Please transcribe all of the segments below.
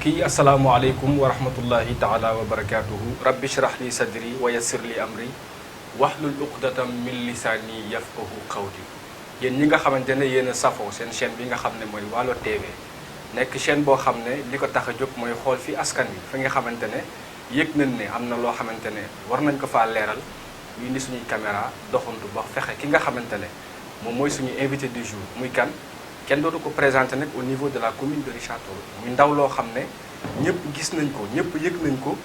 yi asalaamaaleykum wa rahmatullahi taala wa barakaatuhu rabbi shrah li sadri wa yassir li amri wahlul uqdatam min lisaani yafqahu qawli. yéen ñi nga xamante ne yéen a safoo seen chaîne bi nga xam ne mooy Waalo TV nekk chaîne boo xam ne li ko tax a jóg mooy xool fi askan wi fi nga xamante ne yëg nañ ne am na loo xamante ne war nañ ko faa leeral ñu indi suñuy caméra doxantu ba fexe ki nga xamante ne moom mooy suñu invité du jour muy kan kenn dootu ko présenté nag au niveau de la commune de Richard Toll muy ndaw loo xam ne ñëpp gis nañ ko ñëpp yëg nañ ko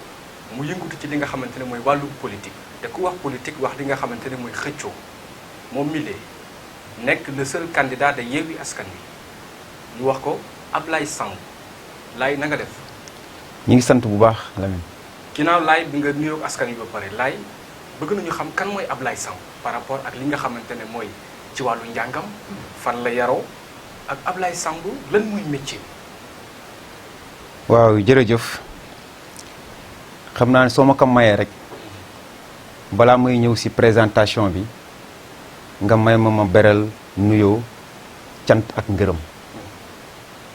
mu yëngatu ci li nga xamante ne mooy wàllu politique te ku wax politique wax li nga xamante ne mooy xëccoo moom milee nekk le seul candidat de Yewwi Askan Wi ñu wax ko Ablaye Samb Laye na nga def. ñu ngi sant bu baax Lamine. ginnaaw Laye bi nga nuyoog askan wi ba pare Laye bëgg nañu xam kan mooy Ablaye Samb par rapport ak li nga xamante ne mooy ci wàllu njàngam fan la yaroo ak Ablaye Samb lan muy métier. waaw jërëjëf xam naa ne soo ma ko mayee rek balaa may ñëw ci présentation bi nga may ma beral nuyoo cant ak ngërëm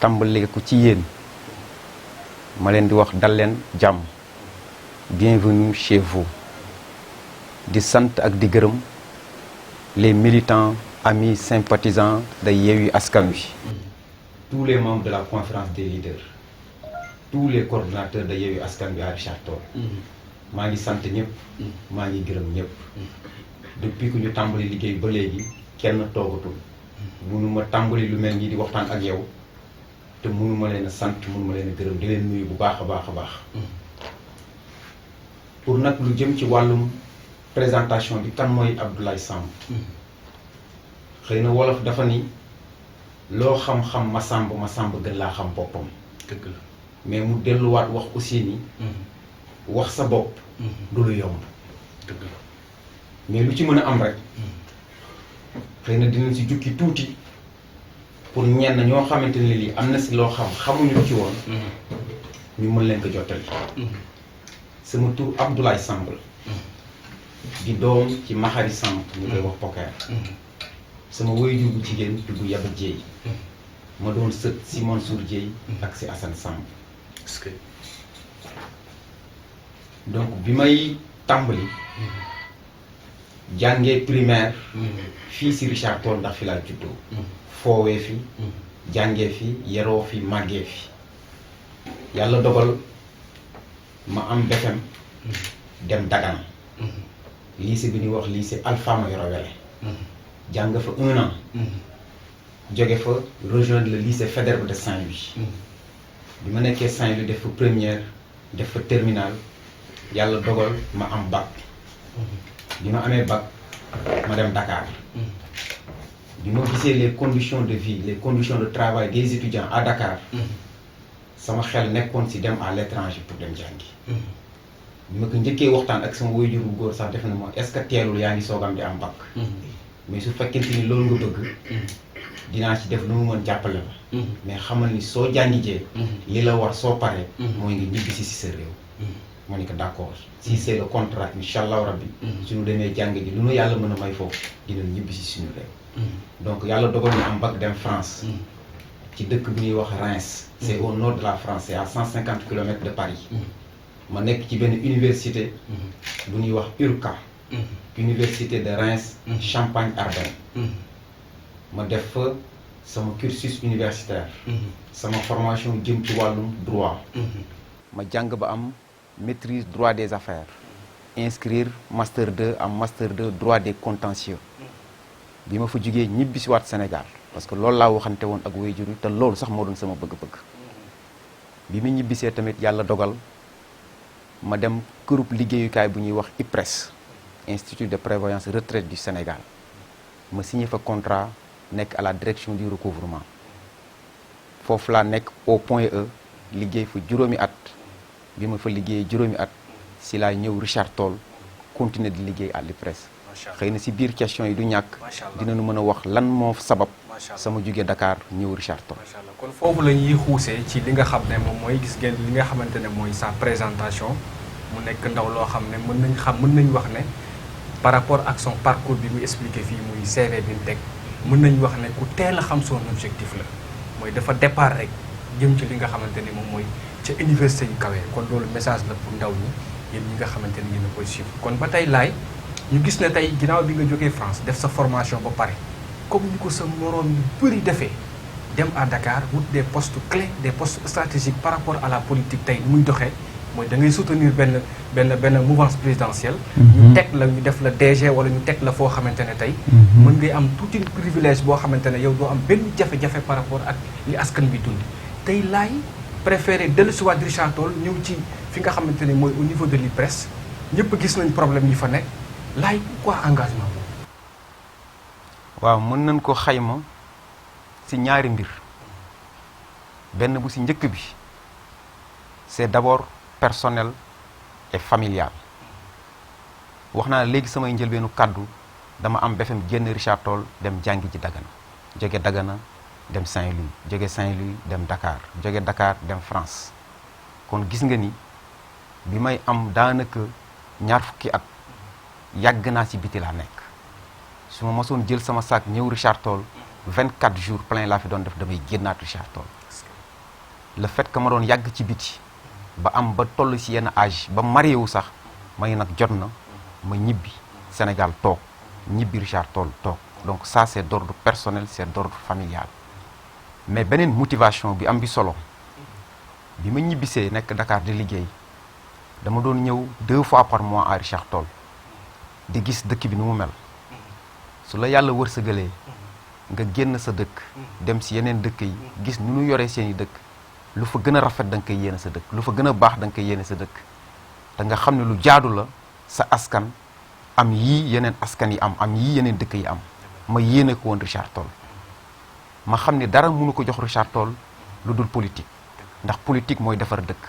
tàmbali ko ci yéen ma leen di wax dal leen jàmm bienvenue chez vous di sant ak di gërëm les militants amis sympathisants de Yewwi Askan Wi, tous les membres de la conférence des leaders, tous les coordinateurs de Yewwi Askan Wi à Richard Toll. maa ngi sant ñëpp maa ngi gërëm ñëpp depuis que ñu tàmbali liggéey ba léegi kenn toogatul mënuma tàmbali lu mel nii di waxtaan ak yow te mënuma leen a sant mënuma leen a gërëm di leen nuyu bu baax a baax a baax pour nag lu jëm ci wàllum présentation bi kan mooy Abdoulaye Samb xëy na wolof dafa ni loo xam-xam ma sàmb gën laa xam boppam. dëgg la mais mu delluwaat wax aussi ni wax sa bopp du lu yomb. dëgg la mais lu ci mën a am rek xëy na dinañ si jukki tuuti pour ñenn ñoo xamante ne lii am na si loo xam xamuñu lu ci woon ñu mën leen ko jottali. sama tur Abdoulaye Samb la di doom ci Maxari Samb ñu koy wax Poker. sama waajur bu jigéen tudd Yaba Dieye ma doon sët si Mansour Dieye ak si Assane Samb. est-ce que donc bi may tàmbali jàngee primaire fii si Richard Toll ndax fi laa juddoo foowee fi jàngee fi yeroo fi màggee fi yàlla dogal ma am BFEM dem Dagana lycée bi ñuy wax lycée Alpha Mayoro Wele jàng fa 1 an jóge fa rejoindre le lycée Faidherbe de Saint-Louis bi ma nekkee Saint-Louis def fa première def fa terminale yàlla dogal ma am bac bi ma amee bac ma dem Dakar bi ma gisee les conditions de vie les conditions de travail des étudiants à Dakar sama xel nekkoon ci dem à l'étranger pour dem jàngi bi ma ko njëkkee waxtaan ak sama waajur bu góor sax def na ma est-ce que teelul yaa ngi soogam di am bac mais su fekkente ni loolu nga bëgg dinaa ci def lu mu mën jàppale la mais xamal ni soo jàngijee li la war soo paree mooy nga ñibbisi si sa réew moo ni ko d'accord si c'est le contrat incha allahu rabbi suñu demee jàng ji lu nu yàlla mën a may foofu dina ñibbisi suñu réew donc yàlla dogal ñu am bac dem France ci dëkk bu ñuy wax Reims c'est au nord de la France c'est à 150 kilomètres de Paris ma nekk ci benn université bu ñuy wax URCA université de Reims Champagne-Ardenne ma def fa sama cursus universitaire sama formation jëm ci wàllum droit ma jàng ba am maîtrise droit des affaires inscrire master 2 am master 2 droit des contentieux bi ma fa jugee ñibbi si waat Sénégal parce que loolu laa waxante woon ak waajur yi te loolu sax moo doon sama bëgg-bëgg bi mu ñibbisee tamit yàlla dogal ma dem kërub liggéeyukaay bu ñuy wax IPRES Institut de prévoyance retraite du Sénégal ma signé fa contrat nekk à la direction du recouvrement foofu laa nekk au point E liggéey fa juróomi at bi ma fa liggéeyee juróomi at si laa ñëw Richard Toll continuer di liggéey à l'IPRES xëy na si biir question yi du ñàkk dinañu mën a wax lan moo sabab sama jóge Dakar ñëw Richard Toll. macha allah kon foofu la ñuy xuusee ci li nga xam ne moom mooy gis ngeen li nga xamante ne mooy sa présentation mu nekk ndaw loo xam ne mën nañ wax ne par rapport ak son parcours bi muy expliqué fii muy CV bi mu teg mën nañ wax ne ku teel a xam son objectif la mooy dafa départ rek jëm ci li nga xamante ni moom mooy ci ca université yu kawe kon loolu message la pour ndaw ñi yéen ñi nga xamante ne yéen a koy suivre kon ba tey laay ñu gis ne tey ginnaaw bi nga jógee France def sa formation ba pare comme ni ko sa moroom yu bëri defee dem à Dakar wut des postes clés des postes stratégiques par rapport à la politique tey ni muy doxee mooy da ngay soutenir benn mouvance présidentielle. ñu teg la ñu def la DG wala ñu teg la foo xamante ne tey. mën ngay am tout un privilège boo xamante ne yow doo am benn jafe-jafe par rapport ak li askan bi dund. tey laay préféré dellusiwaat Richard Toll ñëw ci fi nga xamante ne mooy au niveau de l'IPRES ñëpp gis nañ problème yi fa nekk laay pourquoi engagement boobu. waaw mën nañ ko xayma ci ñaari mbir benn bu ci njëkk bi c'est d'abord personnel et familial wax naa léegi samay njëlbeenu kàddu dama am BFM génn Richard Toll dem jàngi ji Dagana jóge Dagana dem Saint-Louis jóge Saint-Louis dem Dakar jóge Dakar dem France kon gis nga ni bi may am daanaka ñaar fukki at yàgg naa ci biti laa nekk su ma mosoon jël sama sac ñëw Richard Toll 24 jours plein laa fi doon def damay génnaat Richard Toll le fait que ma doon yàgg ci biti ba am ba toll ci yenn âge ba marié wu sax may nag jot na ma ñibbi Sénégal toog ñibbi Richard Toll toog donc ça c'est d'ordre personnel c'est d'ordre familial mais beneen motivation bi am bi solo bi ma ñibbisee nekk Dakar di liggéey dama doon ñëw 2 fois par mois à Richard Toll di gis dëkk bi ni mu mel su la yàlla wërsëgalee nga génn sa dëkk dem ci yeneen dëkk yi gis ni nu yoree seeni dëkk lu fa gën a rafet da nga koy yéene sa dëkk lu fa gën a baax da nga koy yéene sa dëkk te nga xam ne lu jaadu la sa askan am yii yeneen askan yi am yii yeneen dëkk yi am ma yéene ko woon Richard Toll ma xam ne dara mënu ko jox Richard Toll lu dul politique ndax politique mooy defar dëkk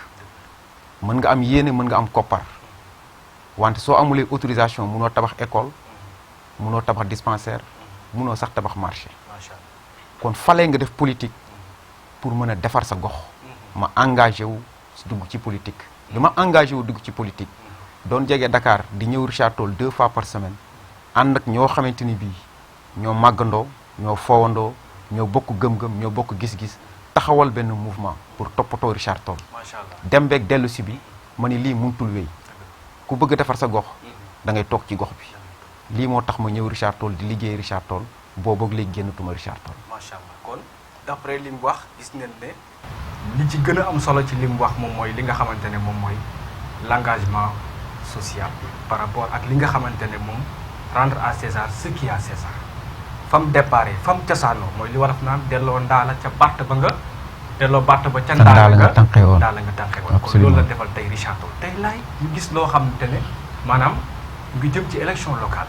mën nga am yéene mën nga am koppar wante soo amulee autorisation mënoo tabax école mënoo tabax dispensaire mënoo sax tabax marché kon falee nga def politique pour mën a defar sa gox ma engagé wu dugg ci politique bi ma engagé wu dugg ci politique doon jege Dakar di ñëw Richard Toll 2 fois par semaine ànd ak ñoo xamante ni bii ñoo màggandoo ñoo foowandoo ñoo bokk gëm-gëm ñoo bokk gis-gis taxawal benn mouvement pour toppatoo Richard Toll dem beeg dellu si bi ma ni lii mënutul wéy ku bëgg a defar sa gox da ngay toog ci gox bi lii moo tax ma ñëw Richard Toll di liggéey Richard Toll boobu ak léegi génnatuma Richard Toll. macha allah kon d'après li mu wax gis nañ ne li ci gën a am solo ci li mu wax moom mooy li nga xamante ne moom mooy l'engagement social par rapport ak li nga xamante ne moom rendre à César ce qui est à César fam déparé fam cosaanoo mooy li waraf naan delloo ndaala ca bàtt ba nga delloo bàtt ba ca ndaala nga tànqee woon kon loolu la defal tey Richard Toll tey laay ñu gis loo xamante ne maanaam ngi jëm ci élection locale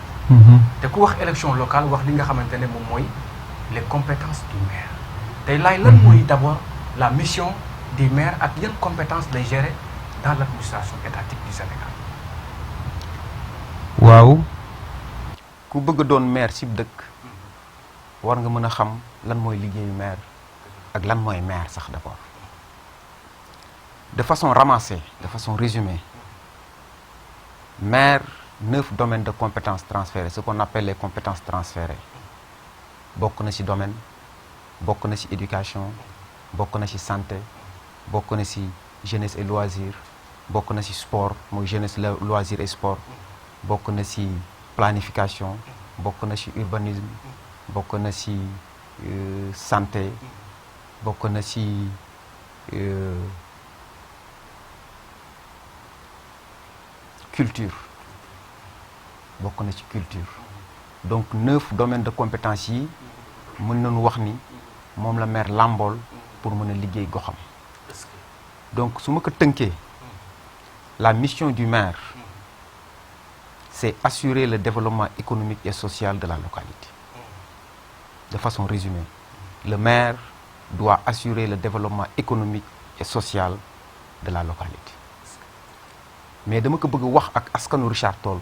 te ku wax élection locale wax li nga xamante ne moom mooy les compétences du maire tey laay lan mooy d'abord la mission du maire ak yan compétences lay gérer dans l'administration étatique du Sénégal. waaw ku bëgg doon maire ci dëkk war nga mën a xam lan mooy liggéeyu maire ak lan mooy maire sax d'abord de façon ramassée de façon résumée maire 9 domaines de compétences transférées ce qu'on appelle les compétences transférées bokk na ci domaine bokk na ci éducation bokk na ci santé bokk na ci jeunesse et loisirs bokk na ci sport mooy jeunesse loisirs et sport bokk na ci planification bokk na ci urbanisme bokk na ci santé bokk na ci culture bokk na ci culture donc 9 domaines de compétences yi mën nañu wax ni moom la maire làmbool pour mën a liggéey goxam donc su ma ko tënkee la mission du maire c'est assurer le développement économique et social de la localité de façon résumée le maire doit assurer le développement économique et social de la localité mais dama ko bëgg wax ak askanu Richard Toll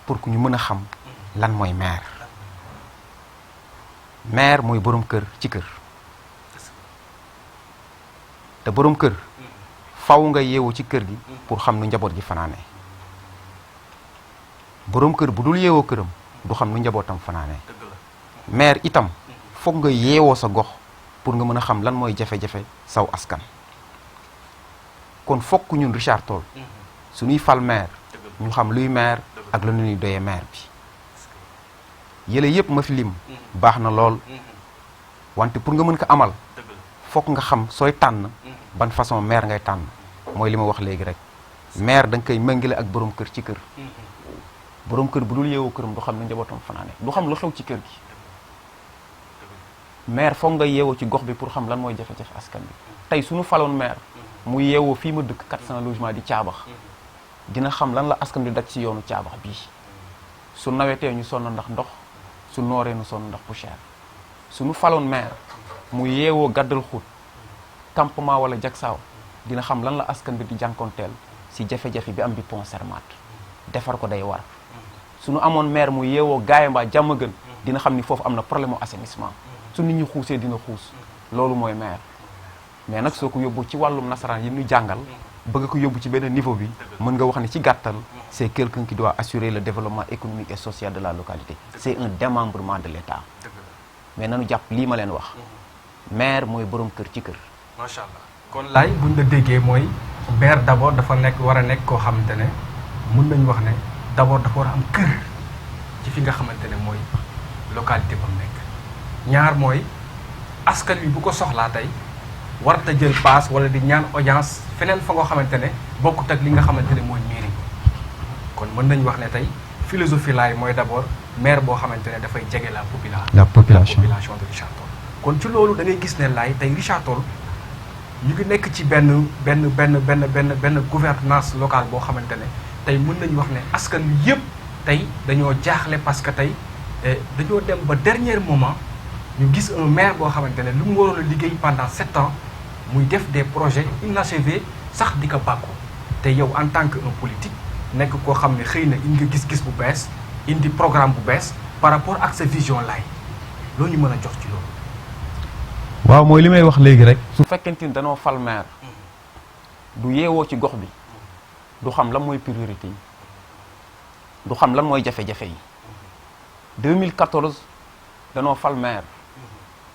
pour que ñu mën a xam lan mooy maire maire mooy boroom kër ci kër te boroom kër faw nga yeewu ci kër gi pour xam nu njaboot gi fanaane boroom kër bu dul yeewoo këram du xam nu njabootam fanaane maire itam foog nga yeewoo sa gox pour nga mën a xam lan mooy jafe-jafe saw askan kon fokk ñun Richard Toll suñuy fal maire ñu xam luy maire ak la ñuy doyee maire bi yële yëpp ma fi lim baax na lool wante pour nga mën ko amal fokk nga xam sooy tànn ban façon maire ngay tànn mooy li ma wax léegi rek maire da nga koy méngale ak borom kër ci kër borom kër bu dul yeewoo këram du xam ne njabootam fanaane du xam lu xew ci kër gi maire foog nga yeewoo ci gox bi pour xam lan mooy jafe-jafe askan bi tey suñu faloon maire mu yeewoo fii ma dëkk 400 logements di caabax dina xam lan la askan bi daj ci yoonu caabax bii su nawetee ñu sonn ndax ndox su nooree ñu sonn ndax poussière suñu faloon maire mu yeewoo gàddal xuut campement wala jagsaaw dina xam lan la askan bi di jànkoonteel si jafe-jafe bi am bi pont Sermat defar ko day war suñu amoon maire mu yeewoo gaaya mbaa jàmm gën dina xam ni foofu am na problème mu assainissement su nit ñi xuusee dina xuus loolu mooy maire mais nag soo ko yóbbu ci wàllum nasaraan yi ñu jàngal bëgg ko yóbbu ci benn niveau bi mën nga wax ne ci gàttal c'est quelqu'un qui doit assurer le développement économique et social de la localité c'est un démembrement de l'État mais nanu jàpp lii ma leen wax maire mooy borom kër ci kër macha allah kon laay buñ la déggee mooy maire d'abord dafa nekk war a nekk koo xamante ne mun nañu wax ne d'abord dafa war a am kër ci fi nga xamante ne mooy localité ba mu nekk ñaar mooy askan wi bu ko soxlaa tey warta jël paas wala di ñaan audience feneen fa nga xamante ne bokkut ak li nga xamante ne mooy mairie kon mën nañu wax ne tey philosophie laay mooy d'abord maire boo xamante ne dafay jege la population de Richard Toll kon ci loolu da ngay gis ne laay tey Richard Toll ñu ngi nekk ci benn gouvernance locale boo xamante ne tey mën nañu wax ne askan wi yëpp tey dañoo jaaxle parce que tey dañoo dem ba dernier moment ñu gis un maire boo xamante ne lu mu waroon a liggéey pendant 7 ans muy def des projets inachevés sax di ko bàkku te yow en tant que un politique nekk koo xam ne xëy na indi nga gis-gis bu bees indi programme bu bees par rapport ak sa vision laay loo ñu mën a jox ci loolu. waaw mooy li may wax léegi rek. su fekkente ni danoo fal maire du yeewoo ci gox bi du xam lan mooy priorité yi du xam lan mooy jafe-jafe yi 2014 danoo fal maire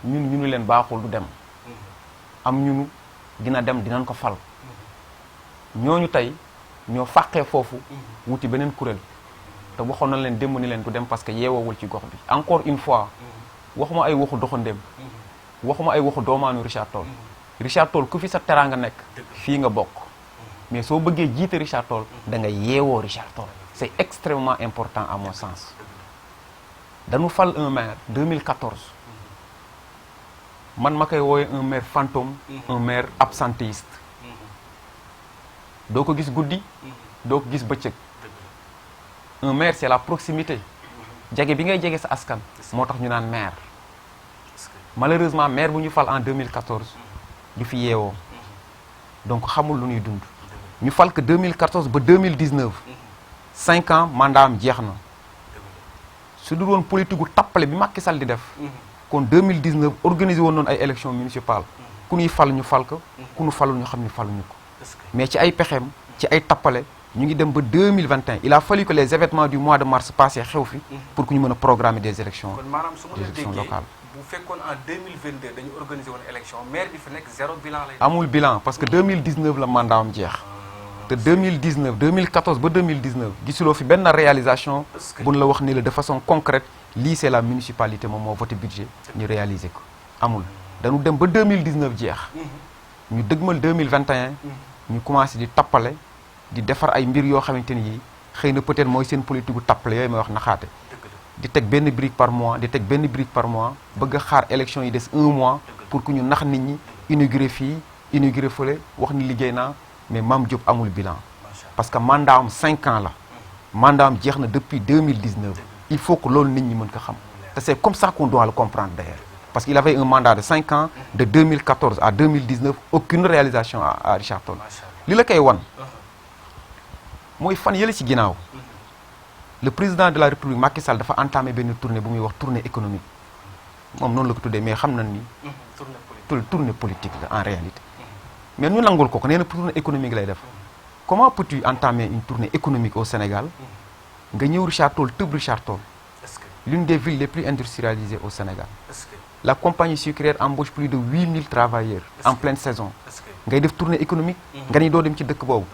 ñu leen baaxul du dem am ñunu dina dem dinañ ko fal ñooñu tey ñoo fàqee foofu wuti beneen kuréel te waxoon na leen démb ni leen du dem parce que yeewoowul ci gox bi encore une fois waxuma ay waxu doxandéem waxuma ay waxu doomaanu Richard Toll Richard Toll ku fi sa teraanga nekk fii nga bokk mais soo bëggee jiite Richard Toll da nga yeewoo Richard Toll c'est extrêmement important à mon sens dañu fal un maire 2014 man ma koy woowe un maire fantôme un maire absentéiste doo ko gis guddi doo ko gis bëccëg un maire c'est la proximité jege bi ngay jege sa askan moo tax ñu naan maire malheureusement maire bu ñu fal en 2014 du fi yeewoo donc xamul lu ñuy dund ñu fal que 2014 ba 2019 5 ans mandat am jeex na su dul woon politique gu tappale bi Macky Sall di def kon 2019 organisé woon noonu ay élections municipales ku ñuy fal ñu fal ko ku ñu falul ñu xam ni faluñu ko mais ci ay pexeem ci ay tappale ñu ngi dem ba 2021 il a fallu que les événements du mois de mars passé xew fi pour que ñu mën a programmer des élections locales bu fekkoon en 2022 dañu organisé woon élection maire bi fa nekk zéro bilan lay amul bilan parce que 2019 la mandat am jeex te 2014 ba 2019 gisuloo fi benn réalisation bu ñu la wax ni la de façon concrète lii c'est la municipalité moom moo voté budget ñu réaliser ko amul dañu dem ba 2019 jeex ñu dëgmal 2021 ñu commencé di tappale di defar ay mbir yoo xamante ni yi xëy na peut-être mooy seen politique gu tappale yooyu may wax naxaate di teg benn brique par mois di teg benn brique par mois bëgg a xaar élection yi des 1 mois pour que ñu nax nit ñi inauguré fii inauguré fële wax ni liggéey naa mais Mame Diop amul bilan parce que mandat am 5 ans la mandat am jeex na depuis 2019 il faut que loolu nit ñi mën ko xam te c'est comme ça qu'on doit le comprendre d'ailleurs parce qu'il avait un mandat de 5 ans de 2014 à 2019 aucune réalisation à Richard Toll li la koy wan mooy fan yële ci ginnaaw le président de la République Macky Sall dafa entamé benn tournée bu muy wax tournée économique moom noonu la ko tuddee mais xam nañ ni tournée politique la en réalité mais ñu nangul ko nee na tournée économique lay def comment peux-tu entamer une tournée économique au Sénégal nga ñëw Richard Toll tëb Richard Toll l'une des villes les plus industrialisées au Sénégal la compagnie sucrière embauche plus de 8000 travailleurs en pleine saison ngay def tournée économique nga ni doo dem ci dëkk boobu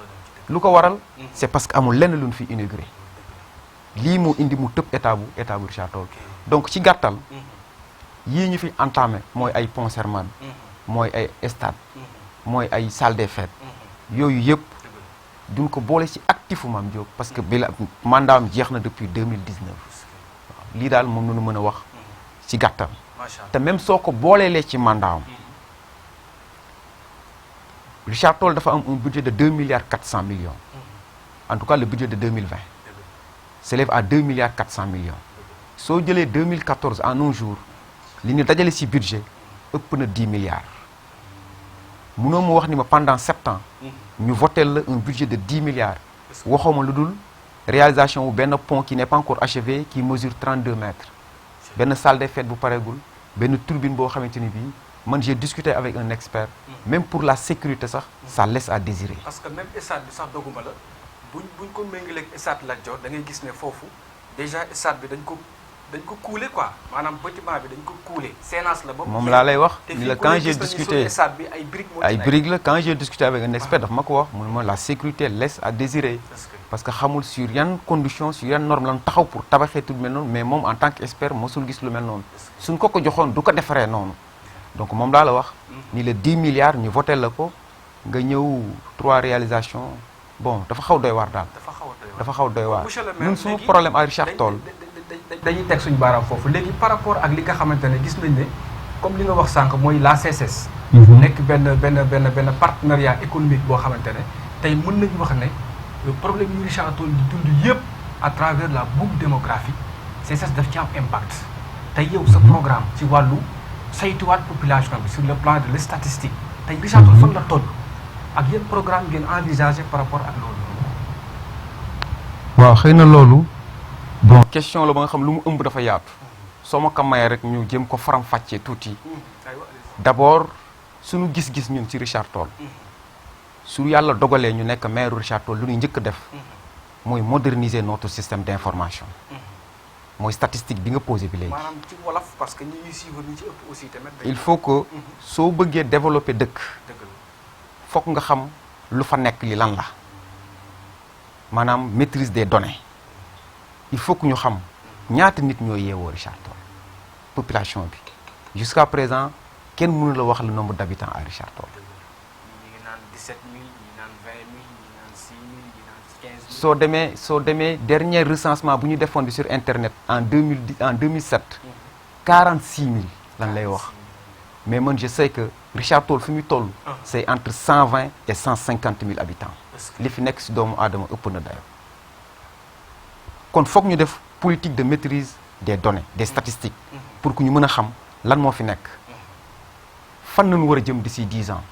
lu ko waral c'est parce que amul lenn lu ñu fi inauguré lii moo indi mu tëb état bu Richard Toll donc ci gàttal yii ñu fi entamé mooy ay pont Sermane mooy ay stade mooy ay salle des fêtes yooyu yëpp duñ ko boole ci actifu Mame Diop parce que bi la mandaam jeex na depuis 2019 waaw lii daal moom la ñu mën a wax ci gàttal te même soo ko booleelee ci mandaam Richard Toll dafa am un budget de 2 milliards 400 millions en tout cas le budget de 2020 s'élève à 2 milliards 400 millions soo jëlee 2014 en un jour li ñu dajale ci budget ëpp na 10 milliards munoo ma wax ni ma pendant 7 ans ñu voté la un budget de 10 milliards waxoo ma lu dul réalisation wu benn pont qui n'est pas encore achevé qui mesure 32 mètres benn salle des fêtes bu pareegul benn turbine boo xamante ni bii man j'ai discuté avec un expert même pour la sécurité sax ça laisse à désirer. parce que même stade bi sax doguma la buñ ko méngaleeg stade Lat Dior da ngay gis ne foofu déjà stade bi dañ ko couler quoi maanaam bâtiment bi dañ ko couler séance la ba moom laa lay wax ni la quand j'ai te discuté stade bi ay briques la quand j'ai discuté avec un expert daf ma ko wax mu ne ma la sécurité laisse à désirer parce que xamul sur yan conditions sur yan norme lan taxaw pour tabaxee tout mel noonu mais moom en tant qu'expert mosul gis lu mel noonu suñ ko joxoon du ko defaree noonu donc moom laa la wax ni la 10 milliards ñu voté la ko nga ñëw 3 réalisations bon dafa xaw doy waar daal dafa xaw doy waar ñun suñu problème à Richard Toll dañuy teg suñu baaraam foofu léegi par rapport ak li nga xamante ne gis nañ ne comme li nga wax sànq mooy la CSS nekk benn partenariat économique boo xamante ne tey mën nañu wax ne problème yu Richard Toll di dund yëpp à travers la boucle démographique CSS daf ci am impact tey yow sa programme ci wàllu saytuwaat population bi sur le plan de la statistique tey Richard Toll fan la toll ak yan programme ngeen envisagé par rapport ak loolu waaw xëy na loolu bon question la ba nga xam lu mu ëmb dafa yaatu soo ma ko mayee rek ñu jëm ko faram-fàccee tuuti d'abord suñu gis-gis ñun ci Richard Toll su yàlla dogalee ñu nekk maire Richard Toll lu ñuy njëkk def mooy moderniser notre système d'information mooy statistique bi nga posé bi léegi. maanaam ci wolof parce que ñi ñuy suivre ñi ci ëpp aussi tamit. il faut que soo bëggee développer dëkk fokk nga xam lu fa nekk li lan la maanaam maîtrise des données il faut que ñu xam ñaata nit ñoo yeewoo Richard Toll population bi jusqu'à présent kenn mënu la wax le nombre d'habitants à Richard Toll. ñi ngi naan 17 000 ñi naan 20 000 ñi naan 6 000 ñi naan 15 000. soo demee dernier recensement bu ñu defoon sur internet en 2007 46 000 lan lay wax mais man je sais que Richard Toll fi muy toll c'est entre 120 et 150 000 habitants li fi nekk si doomu aadama ëpp na dayo kon foog ñu def politique de maîtrise des données des statistiques pour que ñu mën a xam lan moo fi nekk fan nañu war a jëm d'ici 10 ans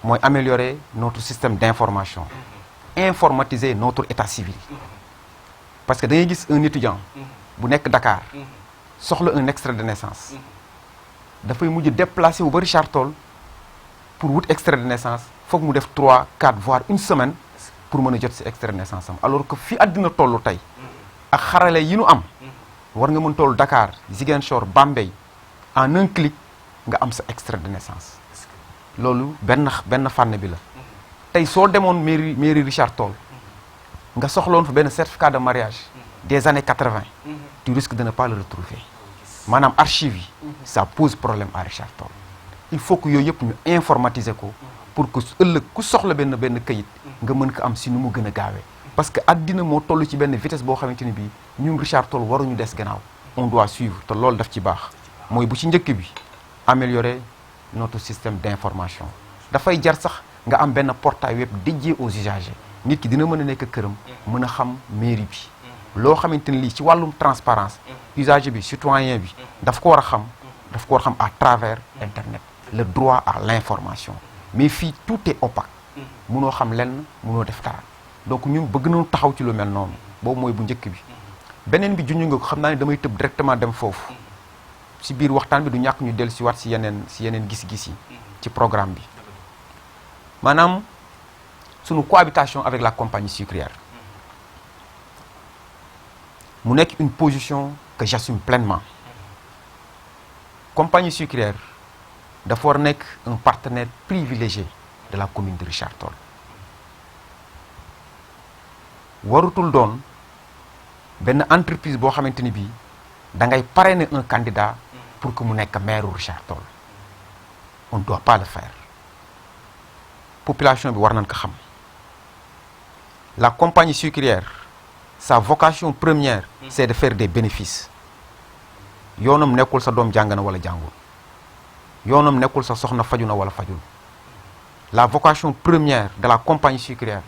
mooy améliorer notre système d'information informatiser notre état civil parce que da ngay gis un étudiant bu nekk Dakar soxla un extrait de naissance dafay mujj déplacer wu ba Richard Toll pour wut extrait de naissance foog mu def 3 4 voire une semaine pour mën a jot ci extrait de naissance am alors que fi àddina tollu tey ak xarale yi nu am war nga mën toll Dakar Ziguinchor Bambey en un clic nga am sa extrait de naissance loolu benn fànn bi la tey soo demoon mairie Richard Toll nga soxloon fa benn certificat de mariage des années 80 tu risques de ne pas le retrouver maanaam archive yi ça pose problème à Richard Toll il faut que yooyu yëpp ñu informatiser ko pour que ëllëg ku soxla benn këyit nga mën ko am si nu mu gën a gaawee parce que addina moo toll ci benn vitesse boo xamante ni bii ñun Richard Toll waruñu des gannaaw on doit suivre te loolu daf ci baax mooy bu ci njëkk bi améliorer notre système d'information dafay jar sax nga am benn portail web dédié aux usagers nit ki dina mën a nekk këram mën a xam mairie bi loo xamante ni lii ci wàllum transparence usager bi citoyen bi daf ko war a xam à travers internet le droit à l'information mais fii tout est opaque munoo xam lenn munoo def dara donc ñun bëgg nañu taxaw ci lu mel noonu boobu mooy bu njëkk bi beneen bi junj nga ko xam naa ne damay tëb directement dem foofu ci biir waxtaan bi du ñàkk ñu dellu si waat si yeneen gis-gis yi ci programme bi maanaam sunu cohabitation avec la compagnie sucrière mu nekk une position que j'assume pleinement compagnie sucrière dafa war nekk un partenaire privilégié de la commune de Richard Toll warutul doon benn entreprise boo xamante ni bii da ngay parrainer un candidat pour que mu nekk maire Richard Toll on ne doit pas le faire population bi war nañ ko xam la compagnie sucrière sa vocation première c'est de faire des bénéfices yoonam nekkul sa doom jàng na wala jàngul yoonam nekkul sa soxna faju na wala fajul la vocation première de la compagnie sucrière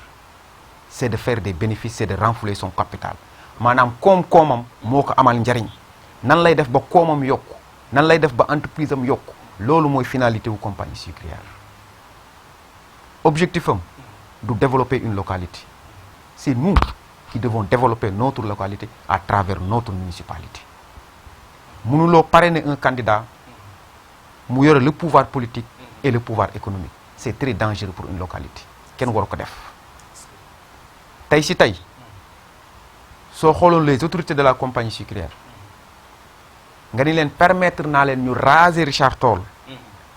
c'est de faire des bénéfices c'est de renflouer son capital maanaam koom-koomam moo ko amal njariñ nan lay def ba koomam yokku nan lay def ba entreprise am yokku loolu mooy finalité wu compagnie sucrière objectif am du développer une localité c'est nous qui devons développer notre localité à travers notre municipalité mënuloo parrainer un candidat mu yore le pouvoir politique et le pouvoir économique c'est très dangereux pour une localité kenn waru ko def tey si tey soo xooloon les autorités de la compagnie sucrière nga ni leen permettre naa leen ñu raser Richard Toll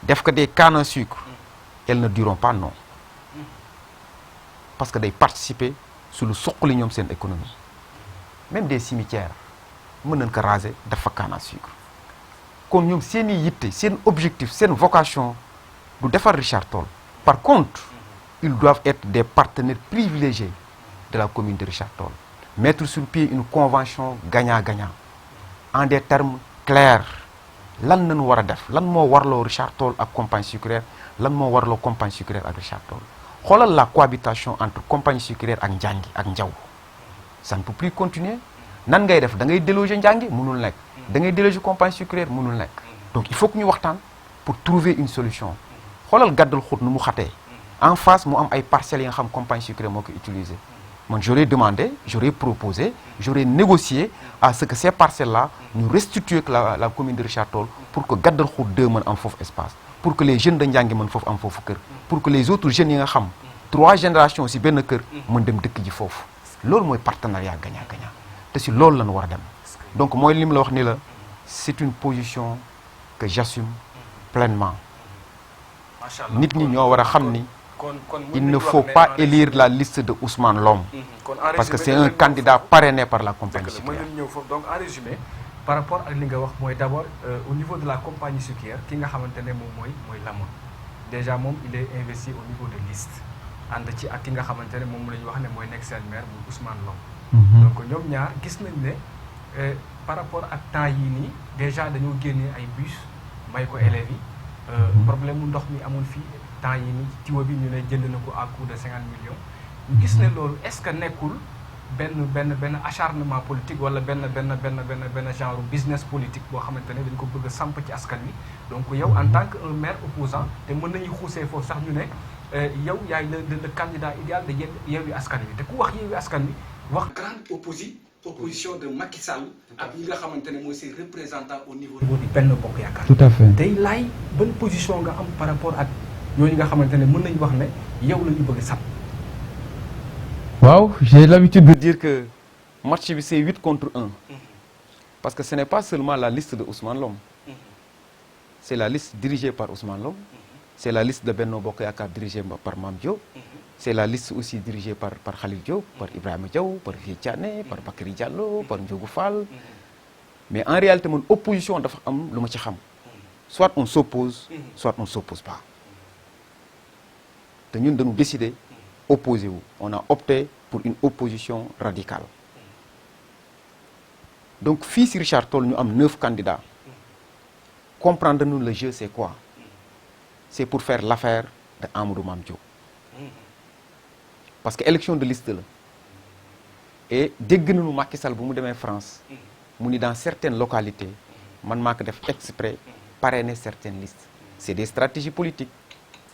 def ko des cannes à sucre elles ne diront pas non parce que day participer su lu suqali ñoom seen économie même des cimetières mën nañ ko raser def fa canne à sucre kon ñoom seen i yitte seen objectif seen vocation du defar Richard Toll par contre ils doivent être des partenaires privilégiés de la commune de Richard Toll mettre sur pied une convention gagnant-gagnant en des termes clairs lan nañu war a def lan moo warloo Richard Toll ak compagnie sucrière lan moo warloo compagnie sucrière ak Richard Toll xoolal la cohabitation entre compagnie sucrière ak Njàngi ak Njaw ça ne peut plus continuer nan ngay def da ngay déloger Njàngi mënul nekk da ngay déloger compagnie sucrière mënul nekk donc il faut que ñu waxtaan pour trouver une solution xoolal gàddal xut nu mu xatee en face mu am ay parcelles yi nga xam compagnie sucrière moo ko utiliser man j'aurais demandé j'aurais proposé j'aurais négocié à ce que ces parcelles là ñu restituer la commune de Richard Toll pour que gàddal xut 2 mën am foofu espace pour que les jeunes de Njàngi mën foofu am foofu kër pour que les autres jeunes yi nga xam 3 générations si benn kër mën dem dëkk ji foofu loolu mooy partenariat gagnant-gagnant te si loolu lañu war a dem donc mooy li mu la wax ni la c'est une position que j'assume pleinement nit ñi ñoo war a xam ni il ne faut pas élire la liste de Ousmane Lom parce que c'est un candidat parrainé par la compagnie sucrière. Donc en résumé par rapport ak li nga wax mooy d'abord au niveau de la compagnie sucrière ki nga xamante ne moom mooy Lamone déjà moom il est investi au niveau de liste ànd ci ak ki nga xamante ne moom la ñu wax ne mooy nekk seen maire bu Ousmane Lom donc ñoom ñaar gis nañ ne par rapport ak temps yii nii déjà dañoo génnee ay bus may ko élèves yi problème mu ndox mi amul fii temps yii nii tiwa bi ñu ne jënd na ko à coût de 50 millions ñu gis ne loolu est-ce que nekkul benn acharnement politique wala benn genre business politique boo xamante ne dañ ko bëgg a samp ci askan wi donc yow en tant que un maire opposant te mën nañu xuusee foofu sax ñu ne yow yaay le candidat idéal de Yewwi Askan Wi te ku wax Yewwi Askan Wi wax grande opposition de Macky Sall ak ñi nga xamante ne mooy ses représentants au niveau du Benno Bokk Yaakaar. Tout à fait tey laay ban position nga am par rapport ak ñooñu nga xamante ne mën nañu wax ne yow la ñu bëgg a sàpp. waaw j'ai l'habitude de dire que match bi c'est 8 contre 1 parce que ce n'est pas seulement la liste de Ousmane Lom c'est la liste dirigée par Ousmane Lom c'est la liste de Benno Bokk Yaakaar dirigée par Mame Diop c'est la liste aussi dirigée par Khalil Diop par Ibrahima Diaw par Vieux Thiané par Bakary Diallo par Ndiogou Fall mais en réalité mon opposition dafa am lu ma ci xam soit on s'oppose soit on ne s'oppose pas te ñun dañu décider opposé wu on a opté pour une opposition radicale donc fii si Richard Toll ñu am 9 candidats comprendre nous le jeu c'est quoi c'est pour faire l'affaire de Amadou Mame Diop parce que élection de liste la et dégg nañu Macky Sall bu mu demee France mu ni dans certaines localités man maa ko def exprès parrainer certaines listes c'est des stratégies politiques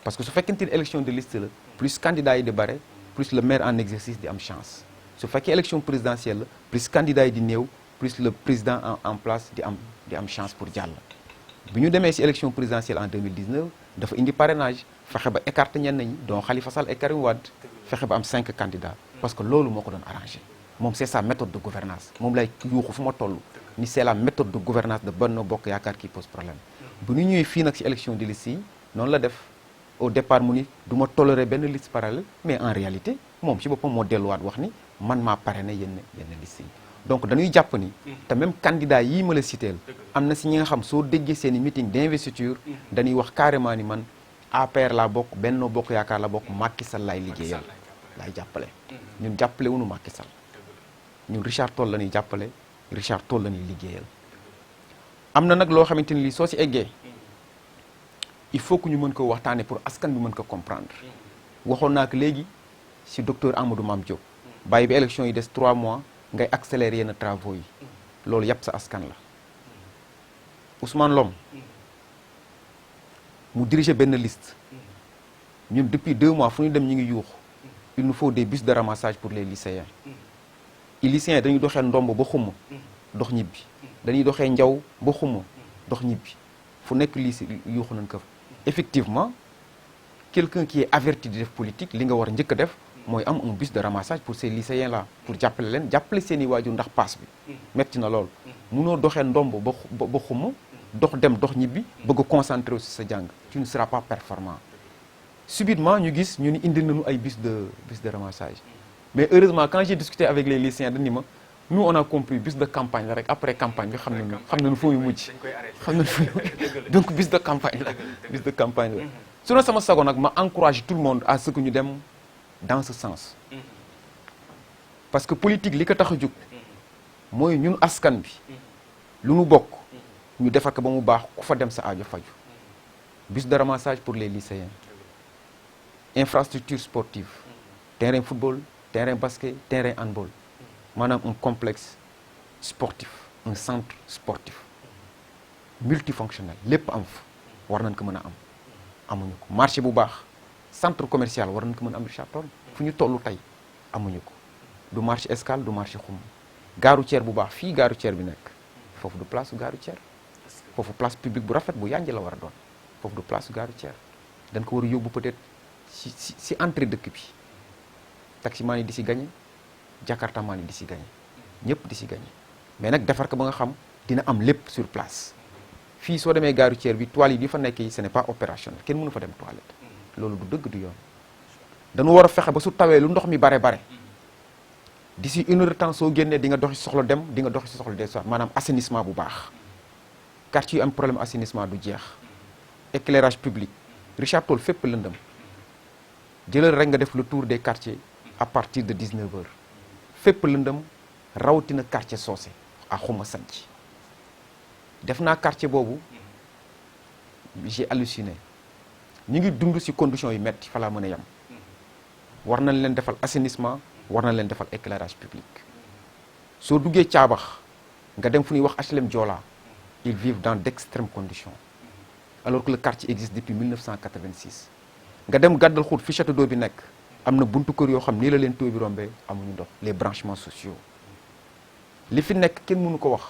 parce que su fekkente ni élection de liste la plus candidats yi di bare plus le maire en exercice di am chance su fekkee élection présidentielle la plus candidats yi di néew plus le président en place di am chance pour jàll bi ñu demee ci élection présidentielle en 2019 dafa indi parrainage fexe ba écarter ñenn ñi dont Khalifa Sall et Karim Wade fexe ba am 5 candidats parce que loolu moo ko doon arrangé moom c'est sa méthode de gouvernance moom lay yuuxu fu ma toll ni c'est la méthode de gouvernance de Benno Bokk Yaakaar qui pose problème bu ñu ñëwee fii nag ci élection de liste yi noonu la def au départ mu ni du ma tolérer benn liste parallèle mais en réalité moom ci boppam moo delluwaat wax ni man maa parrainé yenn liste yi donc dañuy jàpp ni te même candidat yii ma la citeel am na si ñi nga xam soo déggee seen i meeting d'investiture dañuy wax carrément ni man APR laa bokk Benno Bokk Yaakaar la bokk Macky Sall laay liggéeyal laay jàppale ñun jàppale wuñu Macky Sall ñun Richard Toll la ñuy jàppale Richard Toll la ñuy liggéeyal am na nag loo xamante ni lii soo si eggee il faut que ñu mën ko waxtaanee pour askan bi mën ko comprendre waxoon naa ko léegi si docteur Amadou Mame Diop bàyyi bi élection yi des 3 mois ngay accélérer yenn travaux yi loolu yàpp sa askan la Ousmane Lom mu diriger benn liste ñun depuis 2 mois fu ñu dem ñu ngi yuux il nous faut des bus de ramassage pour les lycéens lycéens dañuy doxee ndomb ba xumma dox ñibbi dañuy doxee njaw ba xumma dox ñibbi fu nekk lycée yuuxu nañ ko fa effectivement quelqu'un qui est averti di def politique li nga war a njëkk a def mooy am un bus de ramassage pour ces lycéens là pour jàppale leen jàppale seen i waajur ndax paas bi metti na lool munoo doxee ndomb ba xumma dox dem dox ñibbi bëgg a concentrer aussi sa jàng tu ne seras pas performant subitement ñu gis ñu ni indil nañu ay bus de ramassage mais heureusement quand j'ai discuté avec les lycéens dañu ma nous on a compris bus de campagne la rek après campagne bi xam nañu fu muy mujj xam nañu fu muy donc bus de campagne la su na sama sago nag ma encourage tout le monde à ce que ñu dem dans ce sens parce que politique li ko tax a jóg mooy ñun askan bi lu nu bokk ñu defar ko ba mu baax ku fa dem sa aajo faju bus de ramassage pour les lycéens infrastructure sportive terrain football terrain basket terrain handball maanaam un complexe sportif un centre sportif multifonctionnel lépp am fa war nañ ko mën a am amuñu ko marché bu baax centre commercial war nañ ko mën a am Richard Toll fu ñu toll tey amuñu ko du marché Escale du marché Xum gare routière bu baax fii gare routière bi nekk foofu du place gare routière foofu place publique bu rafet bu yànj la war a doon foofu du place gare routière dañ ko war a yóbbu peut-être si entrée dëkk bi taximan yi di si gagné jakartaman yi di si gagné ñëpp di si gagné mais nag defar ko ba nga xam dina am lépp sur place fii soo demee gare routière bi toilettes yi di fa nekk yi ce n'est pas opérationnel kenn mënu fa dem toilette loolu du dëgg du yoon dañu war a fexe ba su tawee lu ndox mi bare d'ici 1 heure de temps soo génnee di nga doxi soxla dem di nga doxi soxla des soir maanaam assainissement bu baax quartier yu am problème assainissement du jeex éclairage public Richard Toll fépp lëndëm jëlal rek nga def le tour des quartiers à partir de 19 heures fépp lëndëm rawatina quartier Socé à Xuma Sanc def naa quartier boobu j'ai halluciné ñu ngi dund ci conditions yu metti fa laa mën a yem war nañ leen defal assainissement war nañ leen defal éclairage public soo duggee Caabax nga dem fu ñuy wax HLM Joola ils vivent dans d'extrêmes conditions alors que le quartier existe depuis 1986 nga dem Gàddal Xuut fi château d'eau bi nekk am na buntu kër yoo xam nii la leen taux bi rombee amuñu ndox les branchements sociaux li fi nekk kenn mënu ko wax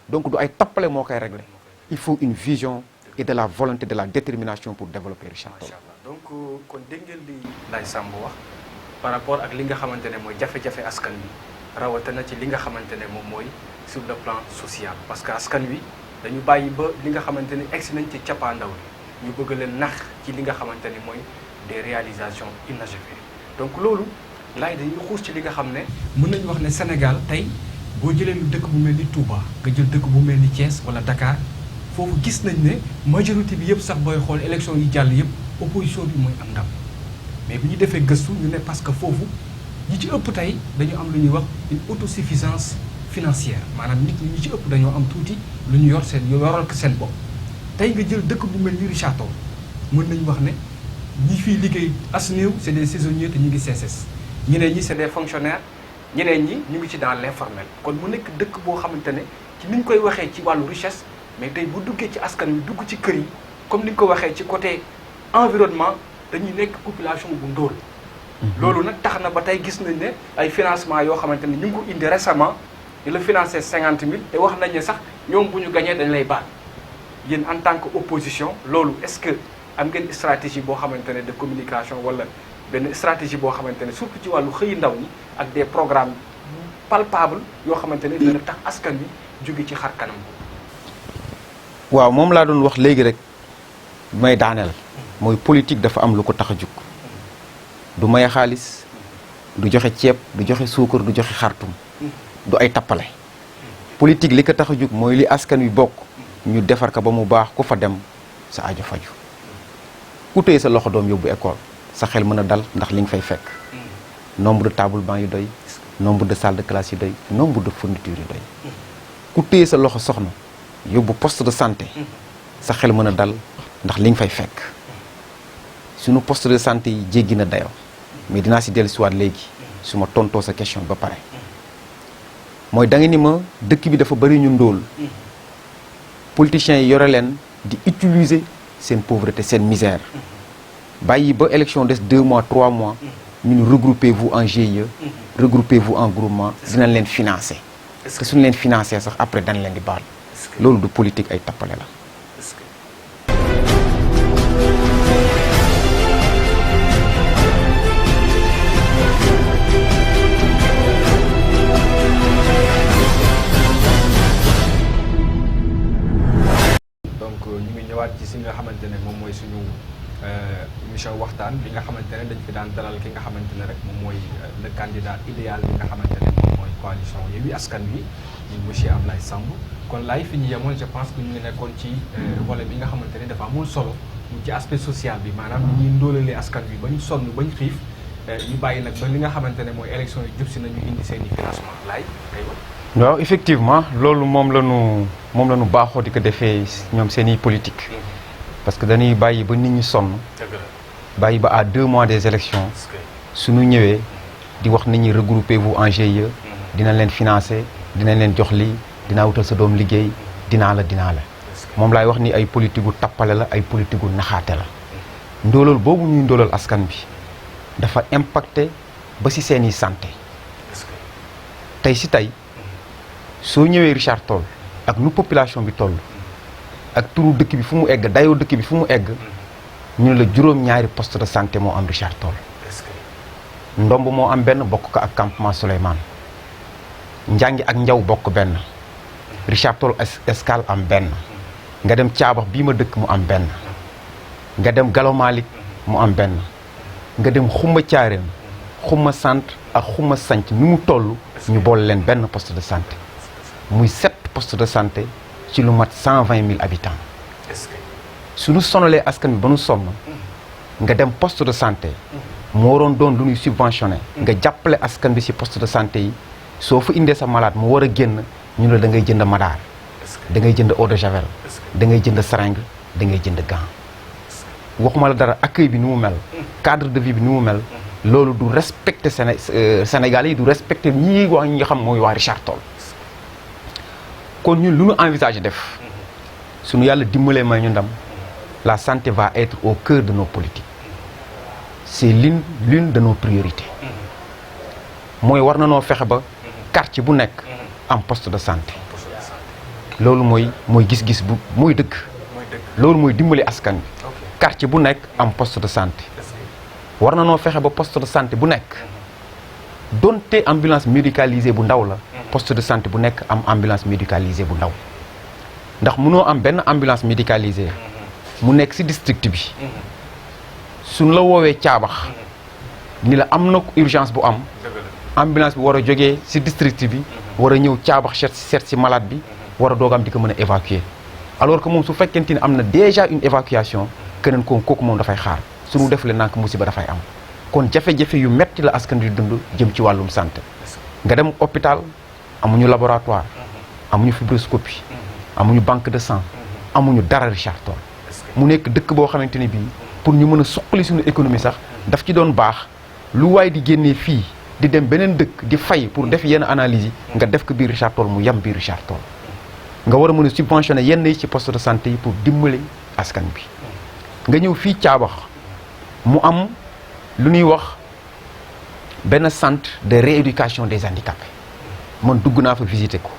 donc du ay tappale moo koy régler il faut une vision et de la volonté de la détermination pour développer Richard Toll. donc kon dégg ngeen li Laye Samb wax par rapport ak li nga xamante ne mooy jafe-jafe askan wi rawatina ci li nga xamante ne moom mooy sur le plan social parce que askan wi dañu bàyyi ba li nga xamante ne egsi nañ ci cappaandaw li ñu bëgg leen nax ci li nga xamante ne mooy des réalisations inachevées donc loolu laay dañuy xuus ci li nga xam ne mën nañu wax ne Sénégal tey boo jëlee lu dëkk bu mel ni Touba nga jël dëkk bu mel ni Thiès wala Dakar foofu gis nañ ne majorité bi yëpp sax booy xool élection yi jàll yëpp opposition bi mooy am ndam mais bu ñu defee gëstu ñu ne parce que foofu ñi ci ëpp tey dañu am lu ñuy wax une autosuffisance financière maanaam nit ñi ci ëpp dañoo am tuuti lu ñu yor seen yoral ko seen bopp tey nga jël dëkk bu mel ni Richard Toll mën nañu wax ne ñi fiy liggéey as néew c'est des saisonniers te ñu ngi CSS ñeneen ñi c'est des fonctionnaires ñeneen ñi ñu ngi ci dans l'informel kon mu nekk dëkk boo xamante ne ci ni ñu koy waxee ci wàllu richesse mais tey bu duggee ci askan wi dugg ci kër yi comme ni ñu ko waxee ci côté environnement dañuy nekk population bu ndóol loolu nag tax na ba tey gis nañ ne ay financement yoo xamante ne ñu ngi ko indi récemment di la financer 50 000 te wax nañ ne sax ñoom bu ñu gañee dañ lay baal yéen en tant que opposition loolu est-ce que am ngeen stratégie boo xamante ne de communication wala benn stratégie boo xamante ne surtout ci wàllu xëyi ndaw ñi ak des programmes palpables yoo xamante ne dina tax askan wi jóge ci xar kanam waaw moom laa doon wax léegi rek may daaneel mooy politique dafa am lu ko tax a jug du maye xaalis du joxe ceeb du joxe suukar du joxe xartum du ay tappale politique li ko tax a jug mooy li askan wi bokk ñu defar ko ba mu baax ku fa dem sa aajo faju ku téye sa loxo doom yóbbu école sa xel mën a dal ndax li nga fay fekk nombre de table banc yu doy nombre de salle de classe yu doy nombre de fourniture yu doy ku téye sa loxo soxna yóbbu poste de santé sa xel mën a dal ndax li nga fay fekk sunu poste de santé yi jéggi na dayoo mais dinaa si dellusiwaat léegi su ma tontoo sa question ba pare mooy da nga ni ma dëkk bi dafa bëri ñu ndóol politiciens yi yore leen di utiliser seen pauvreté seen misère bàyyi ba élection des 2 mois 3 mois ñu regroupez-vous en GIE regroupez-vous en groupement dinañ leen financer parce que suñu leen financer sax après dañ leen di baal loolu du politique ay tappale la ci si nga xamante ne moom mooy suñu émission waxtaan bi nga xamante ne dañ fi daan dalal ki nga xamante ne rek moom mooy le candidat idéal bi nga xamante ne moom mooy coalition Yewwi Askan Wi ñu monsieur Ablaye Samb kon laay fi ñu yemoon je pense que ñu ngi nekkoon ci volet bi nga xamante ne dafa amul solo mu ci aspect social bi maanaam ñuy ndóolalee askan wi ba ñu sonn ba ñu xiif ñu bàyyi nag ba li nga xamante ne mooy élection yi jub si nañu indi seen i financement laay waaw effectivement loolu moom la ñu baaxoo di ko defee ñoom seen i politique parce que dañuy bàyyi ba nit ñi sonn bàyyi ba à 2 mois des élections suñu ñëwee di wax nit ñi regroupez-vous en GIE dinañ leen financer dinañ leen jox lii dinaa wutal sa doom liggéey dinaa la moom laay wax ni ay politique gu tappale la ay politique gu naxaate la ndóolal boobu ñuy ndóolal askan bi dafa impacté ba ci seeni santé tey ci tey soo ñëwee Richard Toll ak nu population bi toll ak turu dëkk bi fu mu egg dayoo dëkk bi fu mu egg ñu ne la juróom-ñaari poste de santé moo am Richard Toll ndomb moo am benn bokk ko ak campement Souleymane njàngi ak njaw bokk benn Richard Toll Escale am benn nga dem caabax bii ma dëkk mu am benn nga dem Galo Malick mu am benn nga dem xuma caareem xuma centre ak xuma sanc ni mu toll ñu boole leen benn poste de santé muy 7 postes de santé ci lu mat 120 000 habitants suñu sonalee askan bi ba nu sonn nga dem poste de santé moo waroon doon lu ñuy subventionné nga jàppale askan bi ci poste de santé yi soo fa indee sa malade mu war a génn ñu ne da ngay jënd madaar da ngay jënd eau de javel da ngay jënd seringue da ngay jënd gant waxuma la dara accueil bi ni mu mel cadre de vie bi ni mu mel loolu du respecté Sénégalais yi du respecté ñi nga xam mooy waa Richard Toll kon ñun lu ñu envisagé def suñu yàlla dimbalee may ñu ndam la santé va être au cœur de nos politiques c'est l'une de nos priorités mooy war na noo fexe ba quartier bu nekk am poste de santé loolu mooy gis-gis bu mooy dëgg loolu mooy dimbali askan bi quartier bu nekk am poste de santé war na noo fexe ba poste de santé bu nekk donte ambulance médicalisée bu ndaw la poste de santé bu nekk am ambulance médicalisée bu ndaw ndax mënoo am benn ambulance médicalisée mu nekk ci district bi suñ la woowee caabax ni la am na urgence bu am ambulance bi war a jógee ci district bi war a ñëw caabax seet ci malade bi war a doog am di ko mën a évacuer alors que moom su fekkente ni am na déjà une évacuation keneen kooku moom dafay xaar suñu defalee nank musiba dafay am kon jafe-jafe yu metti la askan di dund jëm ci wàllum santé nga dem hôpital amuñu laboratoire amuñu fibroscopie amuñu banque de sang amuñu dara Richard Toll mu nekk dëkk boo xamante ni bii pour ñu mën a suqali suñu économie sax daf ci doon baax lu waay di génnee fii di dem beneen dëkk di fay pour def yenn analyse yi nga def ko biir Richard Toll mu yem biir Richard Toll nga war a mën a subventionné yenn yi ci poste de santé yi pour dimbali askan bi nga ñëw fii caabax mu am lu ñuy wax benn centre de rééducation des handicapés man dugg naa fa visiter ko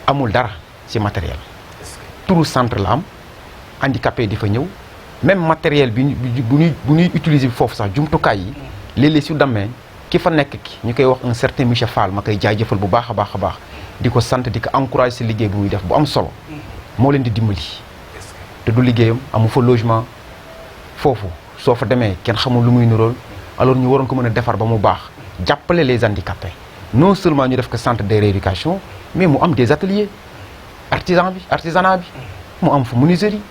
amul dara ci matériel turu centre la am handicapé di fa ñëw même matériel bi bu ñuy utiliser foofu sax jumtukaay yi léeg-léeg su demee ki fa nekk ki ñu koy wax un certain monsieur Fall ma koy jaajëfal bu baax a baax a baax di ko sant di ko encourager ci liggéey bu muy def bu am solo moo leen di dimbali te du liggéeyam amu fa logement foofu soo fa demee kenn xamul lu muy nirool alors ñu waroon ko mën a defar ba mu baax jàppale les handicapés non seulement ñu def ko centre de rééducation mais mu am des ateliers artisanat bi mu am fa menuiserie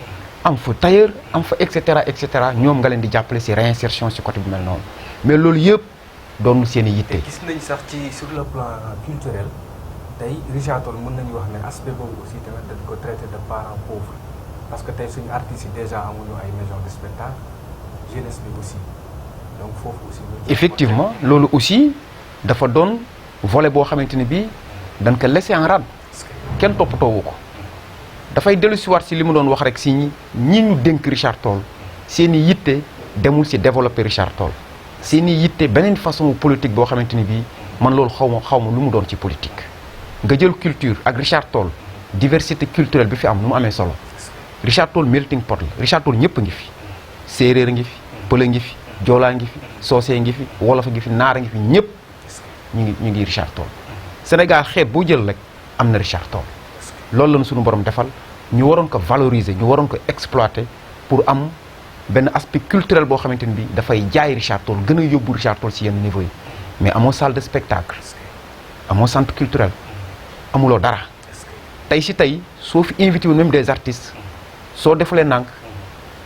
am fa tailleur am fa et cetera ñoom nga leen di jàppale si réinsertion si côté bu mel noonu mais loolu yëpp doon seen i yitte. gis nañ sax ci sur le plan culturel tey Richard Toll mën nañu wax ne aspect boobu aussi tamit dañ ko traité de parents pauvres parce que tey suñu artistes yi déjà amuñu ay maison de spectacle jeunesse bi aussi donc foofu aussi. effectivement loolu aussi dafa doon volet boo xamante ne bii dañ ko laissé en rade kenn toppatoowu ko dafay dellusiwaat si li mu doon wax rek si ñi ñu dénk Richard Toll seen i yitte demul si développer Richard Toll seen i yitte beneen façon politique boo xamante ni bii man loolu xaw ma lu mu doon ci politique. nga jël culture ak Richard Toll diversité culturelle bi fi am nu mu amee solo Richard Toll melting pot la Richard Toll ñëpp a ngi fi séeréer a ngi fi pël a ngi fi joolaa ngi fi soosee ngi fi wolof a ngi fi naar a ngi fi ñëpp ñu ngi Richard Toll Sénégal xeet boo jël rek am na Richard Toll loolu lañu suñu borom defal ñu waroon ko valoriser ñu waroon ko exploiter pour am benn aspect culturel boo xamante ni bi dafay jaay Richard Toll gën a yóbbu Richard Toll si yenn niveau yi mais amoo salle de spectacle amoo centre culturel amuloo dara tey si tey soo fi invité wu même des artistes soo defulee nànk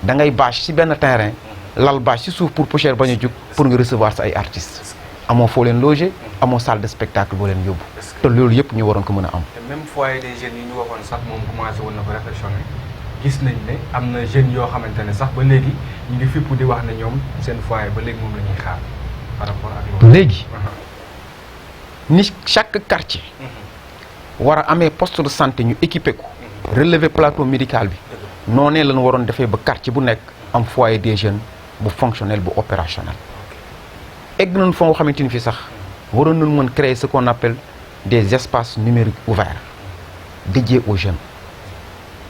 da ngay bâche si benn terrain lal bâche si suuf pour poussière bañ a jug pour nga recevoir sa ay artistes amoo foo leen loger amoo salle de spectacle boo leen yóbbu te loolu yëpp ñu waroon ko mën a am. te même foyer des jeunes yi ñu waxoon sax moom commencé woon na ko réflexionner gis nañ ne am na jeunes yoo xamante ne sax ba léegi ñu ngi fipp di wax ne ñoom seen foyer ba léegi moom la ñuy xaar par rapport ak loolu. léegi ni chaque quartier. war a amee poste de santé ñu équipé ko relever plateau médical bi noonee lañu waroon defee ba quartier bu nekk am foyer des jeunes bu fonctionnel bu opérationnel egg nañu fa nga xamante ni fii sax waroon nañu mën créer ce qu'on appelle des espaces numériques ouverts dédiés aux jeunes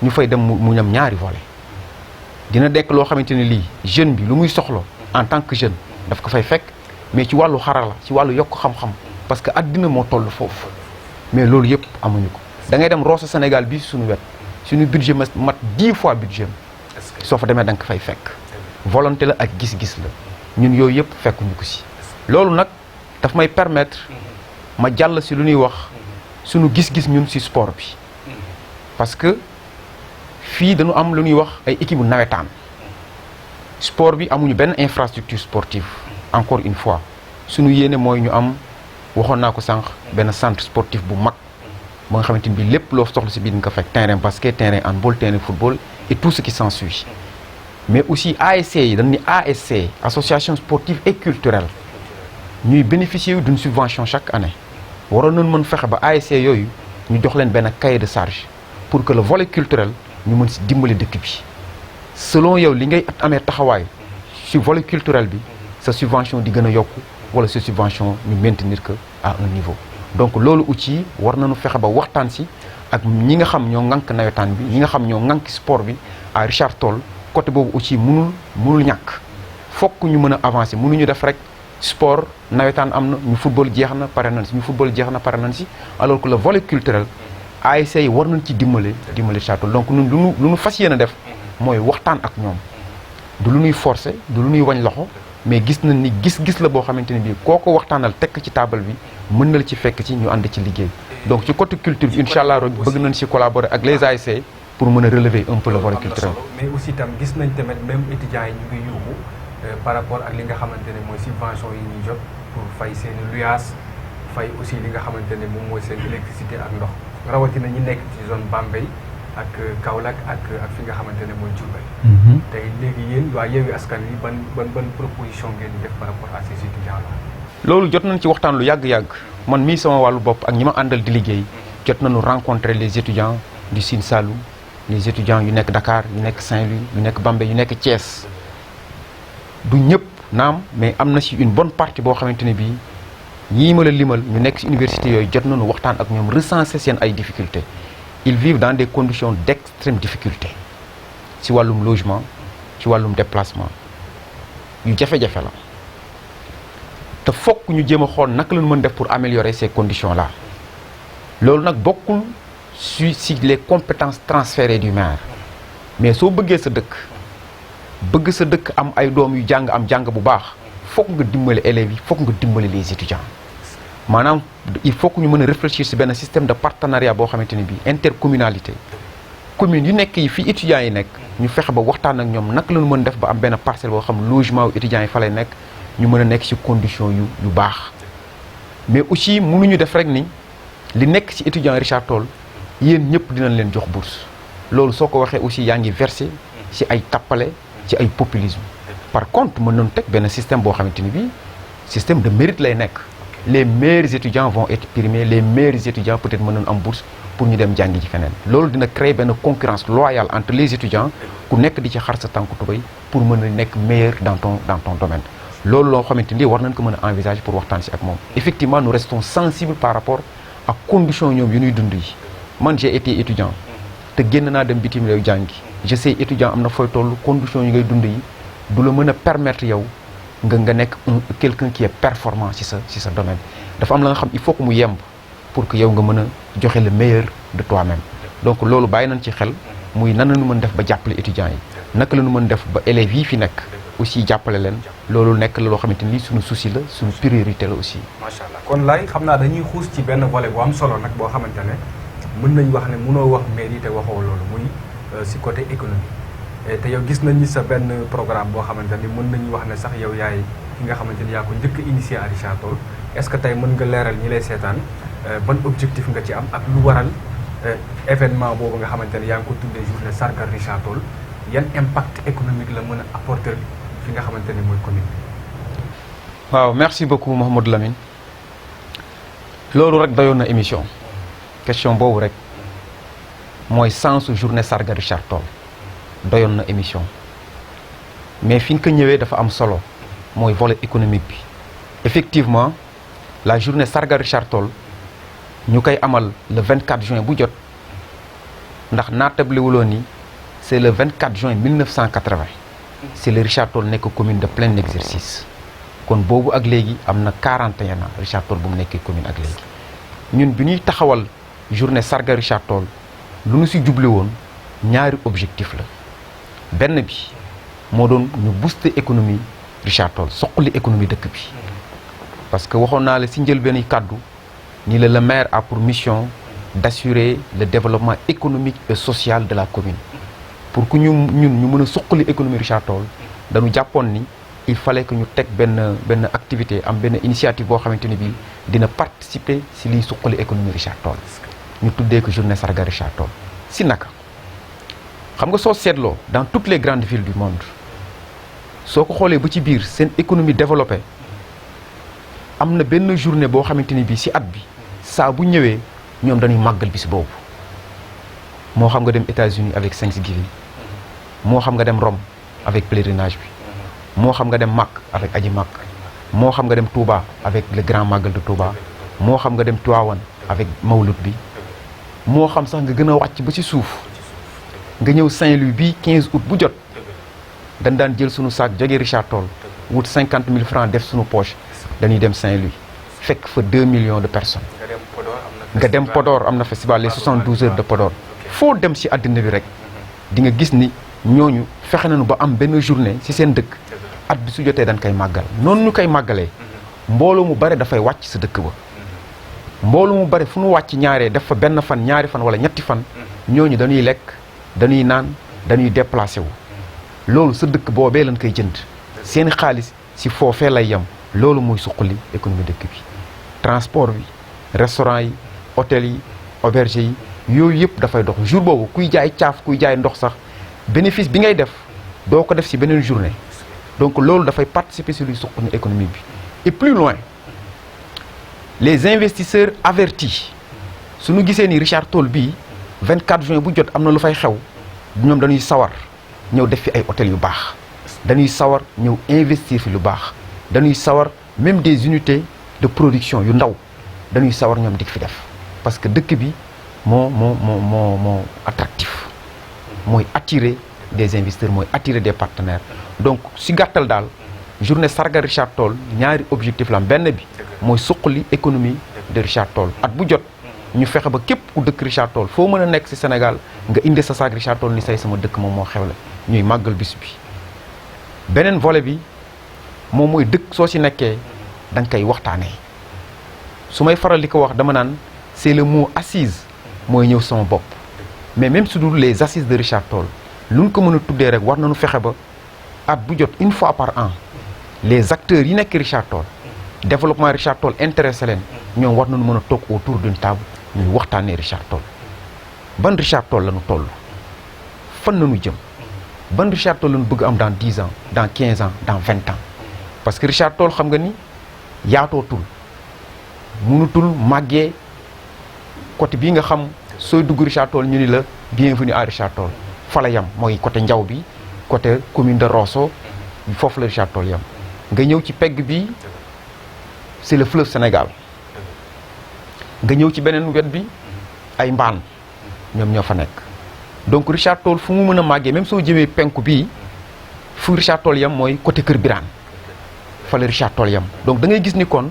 ñu fay dem mu ñam ñaari volet dina dekk loo xamante ni lii jeune bi lu muy soxla en tant que jeune daf ko fay fekk mais ci wàllu xarala ci wàllu yokk xam-xam parce que addina moo toll foofu mais loolu yëpp amuñu ko da ngay dem Rosso Sénégal bi suñu wet suñu budget mat 10 fois budget soo fa demee da nga ko fay fekk volonté la ak gis-gis la ñun yooyu yëpp fekkuñu ko si loolu nag daf may permettre ma jàll si lu ñuy wax suñu gis-gis ñun si sport bi parce que fii dañu am lu ñuy wax ay équipe bu nawetaan sport bi amuñu benn infrastructure sportive encore une fois suñu yéene mooy ñu am waxoon naa ko sànq benn centre sportif bu mag ba nga xamante ni bii lépp loo soxla si biir nga ko fekk terrain basket terrain handball terrain football et tout ce qui s'ensuit mais aussi ASC yi dañ ni ASC association sportive et culturelle ñuy bénéficier d'une subvention chaque année waroon nañ mën fexe ba ASC yooyu ñu jox leen benn cahier de charge pour que le volet culturel ñu mën si dimbali dëkk bi selon yow li ngay amee taxawaay si volet culturel bi sa subvention di gën a yokku wala sa subvention ñu maintenir que à un niveau donc loolu aussi war nañu fexe ba waxtaan si ak ñi nga xam ñoo ŋànk nawetaan bi ñi nga xam ñoo ŋànk sport bi à Richard Toll côté boobu aussi mënul ñàkk fokk ñu mën a avancer mënuñu def rek sport nawetaan am na ñu football jeex na pare nañ si ñu football jeex na pare nañ si alors que le volet culturel ASC yi war nañ ci dimbali Richard Toll donc ñun lu ñu fas yéene def mooy waxtaan ak ñoom du lu ñuy forcer du lu ñuy wañ loxo mais gis nañ ni gis-gis la boo xamante ni bii koo ko waxtaanal tekk ci table bi mën na la ci fekk ci ñu ànd ci liggéey donc ci côté culture bi incha allah bëgg nañ si collaborer ak les ASC pour mën a relever un peu le volet culturel. mais aussi tam gis nañ tamit même étudiants yi ñu ngi yuuxu par rapport ak li nga xamante ne mooy subvention yi ñuy jot pour fay seen luyaas fay aussi li nga xamante ne moom mooy seen électricité ak ndox rawatina ñi nekk ci zone Bambey ak Kaolack ak fi nga xamante ne mooy Diourbel. tey léegi yéen waa Yewwi Askan Wi ban proposition ngeen di def par rapport à ces étudiants là. loolu jot nañ ci waxtaan lu yàgg-yàgg man mii sama wàllu bopp ak ñi ma àndal di liggéey jot nañu rencontrer les étudiants du Sine Saloum les étudiants yu nekk Dakar yu nekk Saint-Louis yu nekk Bambey yu nekk Thiès du ñëpp naam mais am na si une bonne partie boo xamante ne bii ñii ma la limal ñu nekk si université yooyu jot nañu waxtaan ak ñoom recenser seen ay difficultés ils vivent dans des conditions d'extrême difficulté si wàllum logement ci wàllum déplacement yu jafe-jafe la te fokk ñu jéem a xool naka lañu mën def pour améliorer ces conditions là loolu nag bokkul si les compétences transférées du maire mais soo bëggee sa dëkk bëgg sa dëkk am ay doom yu jàng am jàng bu baax foog nga dimbali élèves yi foog nga dimbali les étudiants maanaam il faut que ñu mën a réfléchir ci benn système de partenariat boo xamante ni bii intercommunalité commune yu nekk yi fii étudiants yi nekk ñu fexe ba waxtaan ak ñoom naka la ñu mën def ba am benn parcelle boo xam logement yu étudiants yi fa lay nekk ñu mën a nekk ci condition yu baax mais aussi mënuñu def rek ni li nekk ci étudiant Richard Toll yéen ñëpp dinañ leen jox bourse loolu soo ko waxee aussi yaa ngi versé ci ay tappale ci ay populisme par contre mën nañu teg benn système boo xamante ni bii système de mérite lay nekk les meilleurs étudiants vont être primés les meilleurs étudiants peut-être mën nañu am bourse pour ñu dem jàngi ci feneen loolu dina créer benn concurrence loyale entre les étudiants ku nekk di ci xar sa tànku tubéy pour mën a nekk meilleur dans ton domaine loolu loo xamante ni war nañ ko mën a envisager pour waxtaan ci ak moom effectivement nous restons sensibles par rapport ak conditions ñoom yu ñuy dund yi man j'ai été étudiant te génn naa dem bitim réew jàngi je sais étudiant am na fooy toll conditions yi ngay dund yi du la mën a permettre yow nga nekk quelqu'un qui est performant ci sa domaine dafa am la nga xam il faut que mu yemb pour que yow nga mën a joxe le meilleur de toi-même donc loolu bàyyi nañ ci xel muy nan la ñu mën def ba jàppale étudiants yi naka la ñu mën def ba élèves yi fi nekk aussi jàppale leen loolu nekk la loo xamante ni suñu souci la suñu priorité la aussi. macha allah kon lay xam naa dañuy xuus ci benn volet bu am solo nag boo xamante ne mën nañ wax ne mënoo wax mairie te waxoo loolu muy si côté économie te yow gis nañ ni sa benn programme boo xamante ni mën nañu wax ne sax yow yaay ki nga xamante ni yaa ko njëkk a initié à Richard Toll est-ce que tey mën nga leeral ñi lay seetaan ban objectif nga ci am ak lu waral événement boobu nga xamante ni yaa ngi ko tuddee journée sargal Richard Toll yan impact économique la mën a apporter fi nga xamante ni mooy commune bi. waaw merci beaucoup Mouhamadou Lamine loolu rek doyoon na émission question boobu rek mooy sensu journée sargal Richard Toll doyoon na émission mais fi nga ko ñëwee dafa am solo mooy volet économique bi effectivement la journée sargal Richard Toll ñu koy amal le 24 juin bu jot ndax naatablewuloon ni c'est le 24 juin 1980 c'est le Richard Toll nekk commune de plein exercice kon boobu ak léegi am na 41 ans Richard Toll bu mu nekkee commune ak léegi ñun bi ñuy taxawal journée sargal Richard Toll lu ñu ci jubli woon ñaari objectif la benn bi moo doon ñu booster économie Richard Toll soqali économie dëkk bi parce que waxoon naa la ci njëlbéen kàddu ni le maire a pour mission d'assurer le développement économique et social de la commune pour que ñu mën a suqali économie Richard Toll dañu jàppoon ni il fallait que ñu teg benn activité am benn initiative boo xamante ni bii dina participer ci liy suqali économie Richard Toll ñu tuddee ko journée sargal Richard Toll ci naka xam nga soo seetloo dans toutes les grandes villes du monde soo ko xoolee ba ci biir seen économie développée am na benn journée boo xamante ni bii ci at bi saa bu ñëwee ñoom dañuy màggal bis boobu moo xam nga dem États-Unis avec Thanksgiving moo xam nga dem Rome avec pèlerinage bi moo xam nga dem Makk avec aji Makk moo xam nga dem Touba avec le grand Magal de Touba moo xam nga dem Tivaouane avec Mawlud bi moo xam sax nga gën a wàcc ba ci suuf nga ñëw Saint-Louis bi 15 août bu jot dañ daan jël sunu saak jóge Richard Toll wut 50 000 francs def sunu poche dañuy dem Saint-Louis fekk fa 2 millions de personnes. nga dem Podor am na festival les 72 heures de Podor. foo dem ci àddina bi rek di nga gis ni ñooñu fexe nañu ba am benn journée ci seen dëkk at bi su jotee dañ koy màggal noonu ñu koy màggalee mbooloo mu bare dafay wàcc sa dëkk ba mbooloo mu bare fu nu wàcc ñaaree def fa benn fan ñaari fan wala ñetti fan ñooñu dañuy lekk dañuy naan dañuy déplacé wu loolu sa dëkk boobee lañ koy jënd seen xaalis ci foofee lay yem loolu mooy suqali économie dëkk bi transport bi restaurant yi hôtel yi auberge yi yooyu yëpp dafay dox jour boobu kuy jaay caaf kuy jaay ndox sax bénéfice bi ngay def doo ko def ci beneen journée donc loolu dafay participer ci luy suqali économie bi et plus loin les investisseurs avertis suñu gisee ni Richard Toll bii 24 juin bu jot am na lu fay xew ñoom dañuy sawar ñëw def fi ay hôtel yu baax dañuy sawar ñëw investir fi lu baax dañuy sawar même des unités de production yu ndaw dañuy sawar ñoom dik fi def parce que dëkk bi moo attractif mooy attirer des investisseurs mooy attirer des partenaires donc si gàttal daal journée sargal Richard Toll ñaari objectif la am benn bi mooy suqali économie de Richard Toll at bu jot ñu fexe ba képp ku dëkk Richard Toll foo mën a nekk ci Sénégal nga indi sa saak Richard Toll ni say sama dëkk moom moo xewle ñuy màggal bis bi beneen volet bi moom mooy dëkk soo si nekkee da nga koy waxtaanee su may faral di ko wax dama naan c'est le mot assise mooy ñëw sama bopp mais même su dul les assises de Richard Toll lu ñu ko mën a tuddee rek war nañu fexe ba at bu jot une fois par an les acteurs yi nekk Richard Toll développement Richard Toll intéressé leen ñoom war nañu mën a toog autour d'une table ñuy waxtaanee Richard Toll ban Richard Toll la ñu toll fan nañu jëm ban Richard Toll la ñu bëgg am dans 10 ans dans 15 ans dans 20 ans parce que Richard Toll xam nga ni yaatootul mënutul màggee côté bii nga xam sooy dugg Richard Toll ñu ni la bienvenue à Richard Toll fa la yam mooy côté Njaw bi côté commune de Rosso foofu la Richard Toll yam nga ñëw ci pegg bi c'est le fleuve Sénégal nga ñëw ci beneen wet bi ay mbaan ñoom ñoo fa nekk donc Richard Toll fu mu mën a màggee même soo jëmee penku bii fu Richard Toll yam mooy côté Kër Birane fa la Richard Toll yam donc da ngay gis ni kon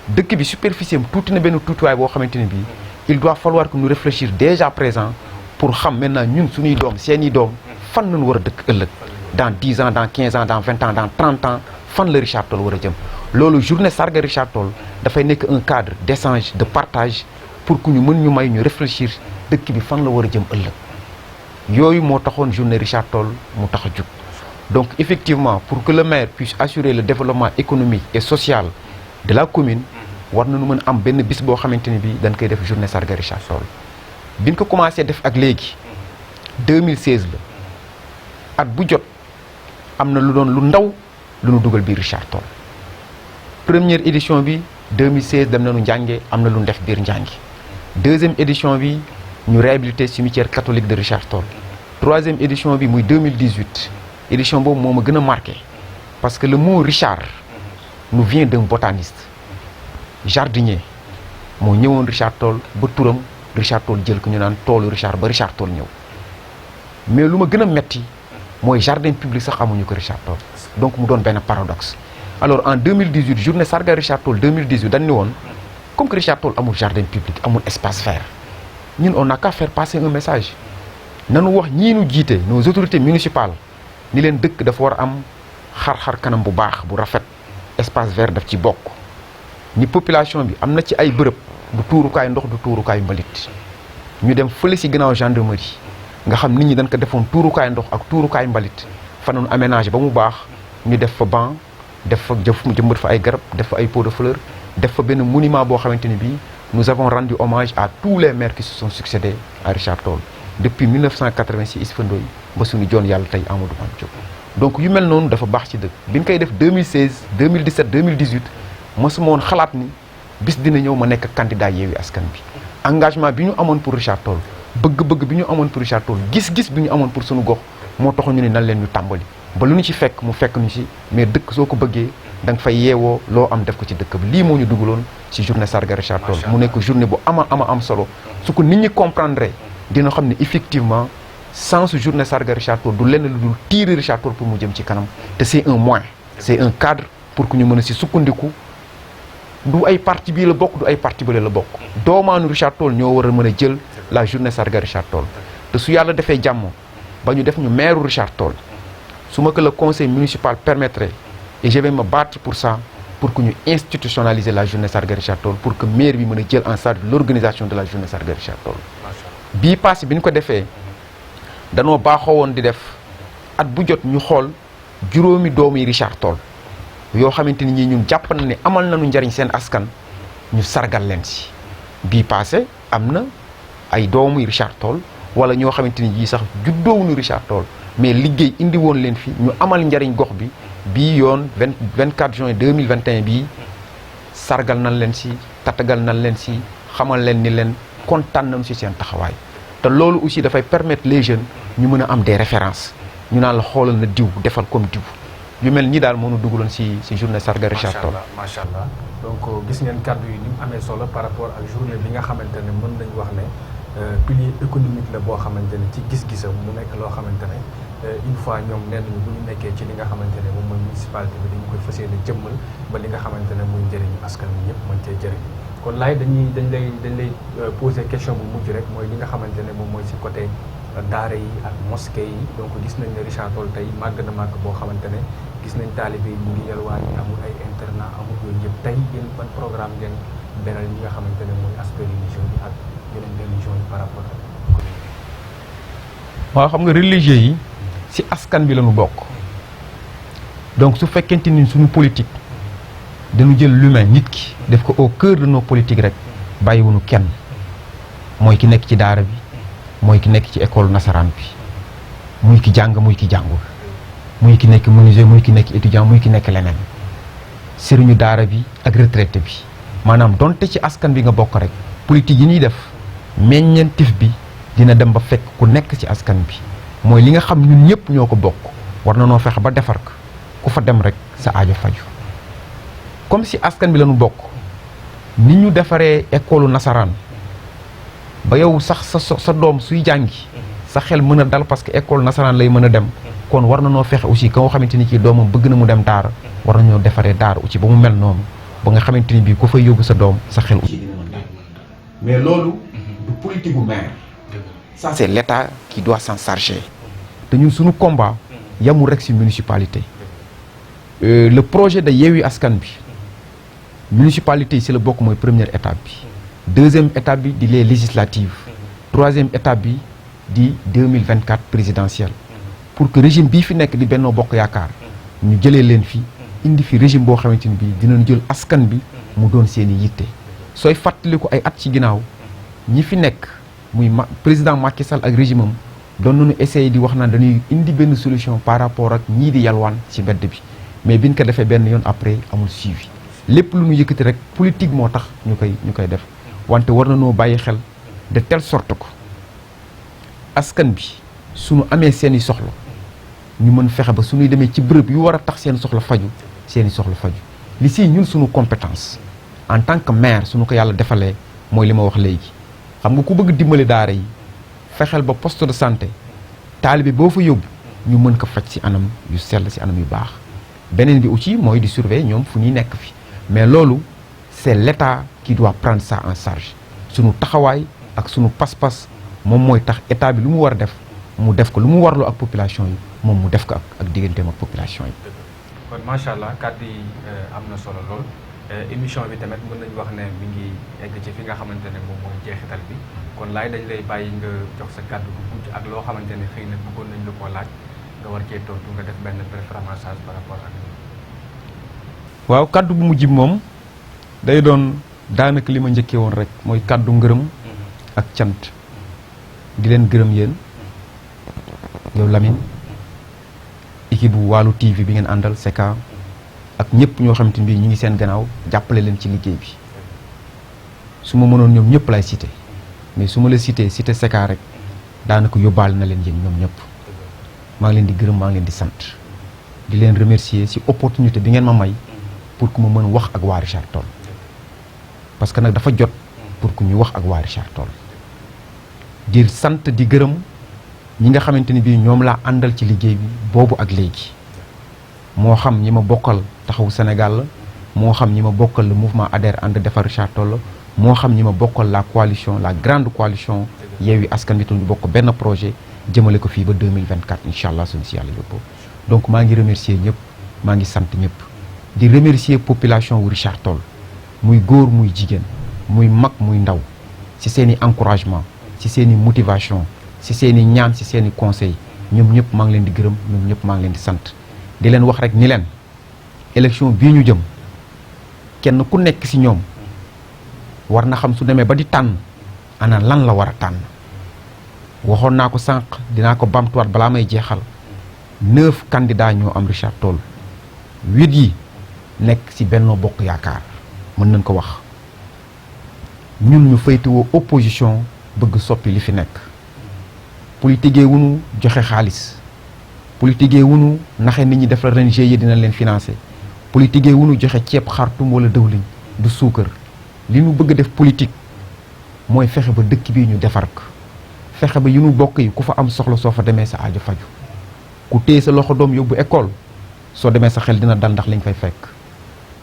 dëkk bi superficie am tuuti na benn tuutiwaay boo xamante ni bii il doit falloir que nous réfléchir déjà présent pour xam maintenant ñun suñuy doom seeni doom fan nañu war a dëkk ëllëg dans 10 ans dans 15 ans dans 20 ans dans 30 ans fan la Richard Toll war a jëm loolu journée sargal Richard Toll dafay nekk un cadre d'échange de partage pour que ñu mën ñu may ñu réfléchir dëkk bi fan la war a jëm ëllëg yooyu moo taxoon journée Richard Toll mu tax a jug donc effectivement pour que le maire puisse assurer le développement économique et social de la commune war nañu mën am benn bis boo xamante ni bii dañ koy def journée sargal Richard Toll bi ñu ko commencé def ak léegi 2016 la at bu jot am na lu doon lu ndaw lu nu dugal biir Richard Toll première édition bi 2016 dem nañu njànge am na lu ñu def biir njàngi deuxième édition bi ñu réhabilité cimetière catholique de Richard Toll troisième édition bi muy 2018 édition boobu moo ma gën a marqué parce que le mot Richard nous vient d'un botaniste jardinier moo ñëwoon Richard Toll ba turam Richard Toll jël ko ñu naan toolu Richard ba Richard Toll ñëw mais lu ma gën a metti mooy jardin public sax amuñu ko Richard Toll donc mu doon benn paradoxe alors en 2018 journée sargal Richard Toll 2018 dañ ni woon comme que Richard Toll amul jardin public amul espace vert ñun on n'a qu'à faire passer un message nanu wax ñii nu jiite nos autorités municipales ni leen dëkk dafa war a am xar-xar kanam bu baax bu rafet espace vert daf ci bokk ni population bi am na ci ay bërëb du tuurukaay ndox du tuurukaay mbalit ñu dem fële si gannaaw gendarmerie nga xam nit ñi dañ ko defoon tuurukaay ndox ak tuurukaay mbalit fa noonu aménagé ba mu baax ñu def fa banc def fa jëmbat fa ay garab def fa ay pots de fleurs def fa benn monument boo xamante ni bii nous avons rendu hommage à tous les maires qui se sont succédés à Richard Toll depuis 1986 Isfa Ndoye ba suñu joon yàlla tey Amadou Mame Diop donc yu mel noonu dafa baax ci dëkk bi ñu koy def 2016 2017 2018 mosuma woon xalaat ni bis dina ñëw ma nekk candidat Yewwi Askan Wi engagement bi ñu amoon pour Richard Toll bëgg-bëgg bi ñu amoon pour Richard Toll gis-gis bi ñu amoon pour suñu gox moo taxoon ñu ne nan leen ñu tàmbali ba lu ñu ci fekk mu fekk ñu ci mais dëkk soo ko bëggee da nga fay yeewoo loo am def ko ci dëkk bi lii moo ñu dugaloon ci journée sargal Richard Toll mu nekk journée bu am solo su ko nit ñi comprendre dina xam ne effectivement sans journée sargal Richard Toll du lenn lu dul tirer Richard Toll pour mu jëm ci kanam te c'est un moyen c'est un cadre pour que ñu mën a si sukkandiku du ay parti bii la bokk du ay parti bële la bokk doomaanu Richard Toll ñoo war a mën a jël la journée sargal Richard Toll te su yàlla defee jàmm ba ñu def ñu maire Richard Toll su ma que le conseil municipal permettrait et je vais me battre pour ça pour que ñu institutionnaliser la journée sargal Richard Toll pour que maire bi mën a jël en charge l'organisation de la journée sargal Richard Toll bii passé bi ñu ko defee danoo baaxoo woon di def at bu jot ñu xool juróomi doomi Richard Toll yoo xamante ni ñii ñun jàpp na ne amal nañu njariñ seen askan ñu sargal leen si bii passé am na ay doomu Richard Toll wala ñoo xamante ni yii sax juddoowuñu Richard Toll mais liggéey indi woon leen fi ñu amal njariñ gox bi bii yoon 24 juin 2021 bii sargal nañ leen si tatagal nañ leen si xamal leen ni leen kontaan nañu si seen taxawaay te loolu aussi dafay permettre les jeunes ñu mën a am des références ñu naan la xoolal na diw defal comme diw yu mel nii daal moo ñu dugaloon si journée sargal Richard Toll. macha allah donc gis ngeen kàddu yi ni mu amee solo par rapport ak journée bi nga xamante ne mën nañu wax ne pilier économique la boo xamante ne ci gis-gisam mu nekk loo xamante ne une fois ñoom nee nañu bu ñu nekkee ci li nga xamante ne moom mooy municipalité bi dañu koy fas yéene jëmmal ba li nga xamante ne muy njëriñu askan wi ñëpp mën cee jëriñ kon laay dañ lay poser question bu mujj rek mooy li nga xamante ne moom mooy si côté daara yi ak mosquée yi donc gis nañ ne Richard Toll tey màgg na màgg boo xamante ne gis nañ taalibe yi ñu ngi yalwaan yi amul ay internat amul yooyu yëpp tey yéen ban programme ngeen beral ñi nga xamante ne mooy aspect religion bi ak yeneen religion yi par rapport ak. waaw xam nga religieux yi ci askan bi lañu bokk donc su fekkente ni suñu politique dañu jël l'humain nit ki def ko au cœur de nos politiques rek bàyyiwuñu kenn mooy ki nekk ci daara bi mooy ki nekk ci école nasaraan bi muy ki jàng muy ki jàngul muy ki nekk menuisier muy ki nekk étudiant muy ki nekk leneen sëriñu daara bi ak retraité bi maanaam donte ci askan bi nga bokk rek politique yi ñuy def meññeentif bi dina dem ba fekk ku nekk ci askan bi mooy li nga xam ñun ñëpp ñoo ko bokk war na noo fexe ba defar ko ku fa dem rek sa aajo faju comme si askan bi lañu bokk ni ñu defaree école nasaraan ba yow sax sa doom suy jàngi sa xel mën a dal parce que école nasaraan lay mën a dem kon war na noo fexe aussi ka nga xamante ni ci doomam bëgg na mu dem daara war nañoo defaree daara aussi ba mu mel noonu ba nga xamante ni bii ku fay yóbbu sa doom sa xel aussi dina mën daal mais loolu du politique gu maire ça c'est l'État qui doit s'en charger te ñun suñu combat yamul rek ci municipalité le projet de Yewwi Askan Wi municipalité yi ci la bokk mooy première étape bi deuxième étape bi di les législatives troisième étape bi di 2024 présidentielle pour que régime bii fi nekk di Benno Bokk Yaakaar ñu jëlee leen fi indi fi régime boo xamante ni bii dinañ jël askan bi mu doon seeni yitte sooy fàttaliku ay at ci ginnaaw ñi fi nekk muy président Macky Sall ak régime am doon nañu essayer di wax naan dañuy indi benn solution par rapport ak ñii di yalwaan ci mbedd bi mais biñ ko defee benn yoon après amul suivi lépp lu ñu yëkkati rek politique moo tax ñu koy def wante war na noo bàyyi xel de telle sorte que askan bi suñu amee seeni soxla ñu mën fexe ba suñuy demee ci bërëb yu war a tax seen soxla faju seeni soxla faju li si ñun suñu compétence en tant que maire suñu ko yàlla defalee mooy li ma wax léegi xam nga ku bëgg dimbali daara yi fexeel ba poste de santé taalibe boo fa yóbbu ñu mën ko faj ci anam yu sell ci anam yu baax beneen bi aussi mooy di surveiller ñoom fu ñuy nekk fi mais loolu c'est l'État qui doit prendre ça en charge suñu taxawaay ak suñu pas-pas moom mooy tax état bi lu mu war a def mu def ko lu mu warloo ak population yi moom mu def ko ak digganteem ak population yi. kon macha allah kàddu yi am na solo lool émission bi tamit mën nañu wax ne mi ngi egg ci fi nga xamante ne moom mooy jeexital bi kon laay dañ lay bàyyi nga jox sa kàddu bu guddi ak loo xamante ne xëy na bëggoon nañ la koo laaj nga war cee tontu nga def benn préférence par rapport ak. waaw kàddu bu mujj moom day doon daanaka li ma njëkkee woon rek mooy kàddu ngërëm ak cant di leen gërëm yéen yow Lamine équipe bu Walu TV bi ngeen àndal Seka ak ñëpp ñoo xamante ni bii ñu ngi seen gannaaw jàppale leen ci liggéey bi su ma mënoon ñoom ñëpp lay cité mais su ma la cité Seka rek daanaka yóbbaale na leen yéen ñoom ñëpp maa ngi leen di gërëm maa ngi leen di sant di leen remercier ci opportunité bi ngeen ma may pour que ma mën wax ak waa Richard Toll parce que nag dafa jot pour que ñu wax ak waa Richard Toll di sant di gërëm ñi nga xamante ni bii ñoom laa àndal ci liggéey bi boobu ak léegi moo xam ñi ma bokkal taxawu Sénégal la moo xam ñi ma bokkal le mouvement ADER ànd defar Richard Toll la moo xam ñi ma bokkal la coalition la grande coalition Yewwi Askan Wi ñu bokk benn projet jëmale ko fii ba 2024 incha allah suñu si yàlla yóbbu donc maa ngi remercier ñëpp maa ngi sant ñëpp di remercier population wu Richard Toll muy góor muy jigéen muy mag muy ndaw ci seen i encouragement ci seen i motivation ci seen i ñaan ci seen i conseil ñoom ñëpp maa ngi leen di gërëm ñoom ñëpp maa ngi leen di sant di leen wax rek ni leen élection bii ñu jëm kenn ku nekk ci ñoom war na xam su demee ba di tànn ana lan la war a tànn waxoon naa ko sànq dinaa ko bamtuwaat balaa may jeexal 9 candidats ñoo am Richard Toll 8 yi nekk ci Benno Bokk Yaakaar mën nañ ko wax ñun ñu faytewoo opposition bëgg soppi li fi nekk politique wuñu joxe xaalis politique wuñu naxe nit ñi def la ren GIE dina leen financer politique wuñu joxe ceeb xartum wala dëwliñ du suukar li ñu bëgg def politique mooy fexe ba dëkk bi ñu defar ko fexe ba yu ñu bokk yi ku fa am soxla soo fa demee sa aajo faju ku téye sa loxo doom yóbbu école soo demee sa xel dina dal ndax liñ fay fekk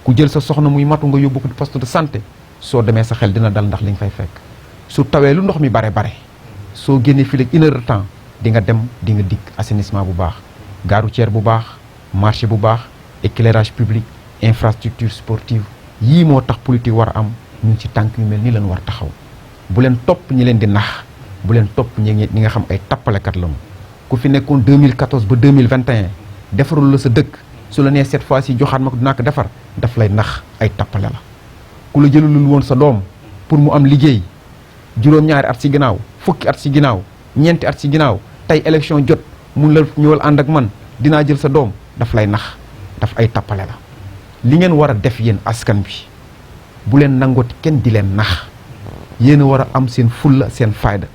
ku jël sa soxna muy matu nga yóbbu ko poste de santé soo demee sa xel dina dal ndax li nga fay fekk su tawee lu ndox mi bare soo génnee fii léegi 1 heure de temps di nga dem di nga dikk assainissement bu baax gare routière bu baax marché bu baax éclairage public infrastructure sportive yii moo tax politique war a am ñun ci tànk yu mel nii lañ war taxaw bu leen topp ñi leen di nax bu leen topp ñi nga xam ay tappalekat lañu ku fi nekkoon 2014 ba 2021 defarul la sa dëkk su la nee cette fois ci joxaat ma ko dinaa ko defar daf lay nax ay tappale la ku la jëlulul woon sa doom pour mu am liggéey juróom-ñaari at ci ginnaaw fukki at ci ginnaaw ñeenti at ci ginnaaw tey élection jot mun la ñëwal ànd ak man dinaa jël sa doom daf lay nax daf ay tappale la li ngeen war a def yéen askan bi bu leen nangooti kenn di leen nax yéen a war a am seen fulla seen fayda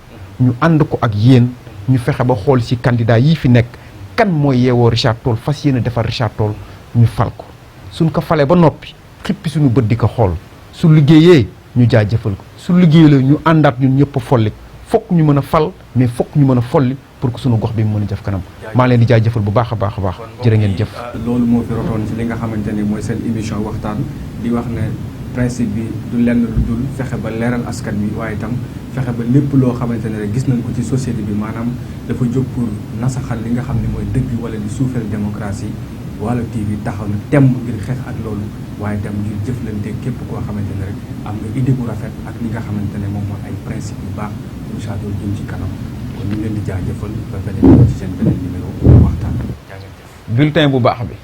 ñu ànd ko ak yéen ñu fexe ba xool ci candidat yii fi nekk kan mooy yeewoo Richard Toll fas yéene defar Richard Toll ñu fal ko suñ ko falee ba noppi xippi suñu bët di ko xool su liggéeyee ñu jaajëfal ko su liggéeyee ñu àndaat ñun ñëpp a folli fokk ñu mën a fal mais fokk ñu mën a folli pour que suñu gox bi mu mën a jëf kanam maa leen di jaajëfal bu baax a baax a baax jërë ngeen jëf loolu moo fi rotoon ci li nga xamante ni mooy seen émission waxtaan di wax ne principe bi du lenn lu dul fexe ba leeral askan wi waaye itam fexe ba lépp loo xamante ne rek gis nañ ko ci société bi maanaam dafa jóg pour nasaxal li nga xam ne mooy dëgg wala di suufeel démocratie Waalo TV taxaw na temm ngir xeex ak loolu waaye itam ngir jëflante képp koo xamante ne rek am nga idée bu rafet ak li nga xamante ne moom mooy ay principe yu baax Richard Toll jëm ci kanam kon ñu leen di jaajëfal ba beneen ci seen beneen numéro waxtaan jaa ngeen jëf bulletin bu baax bi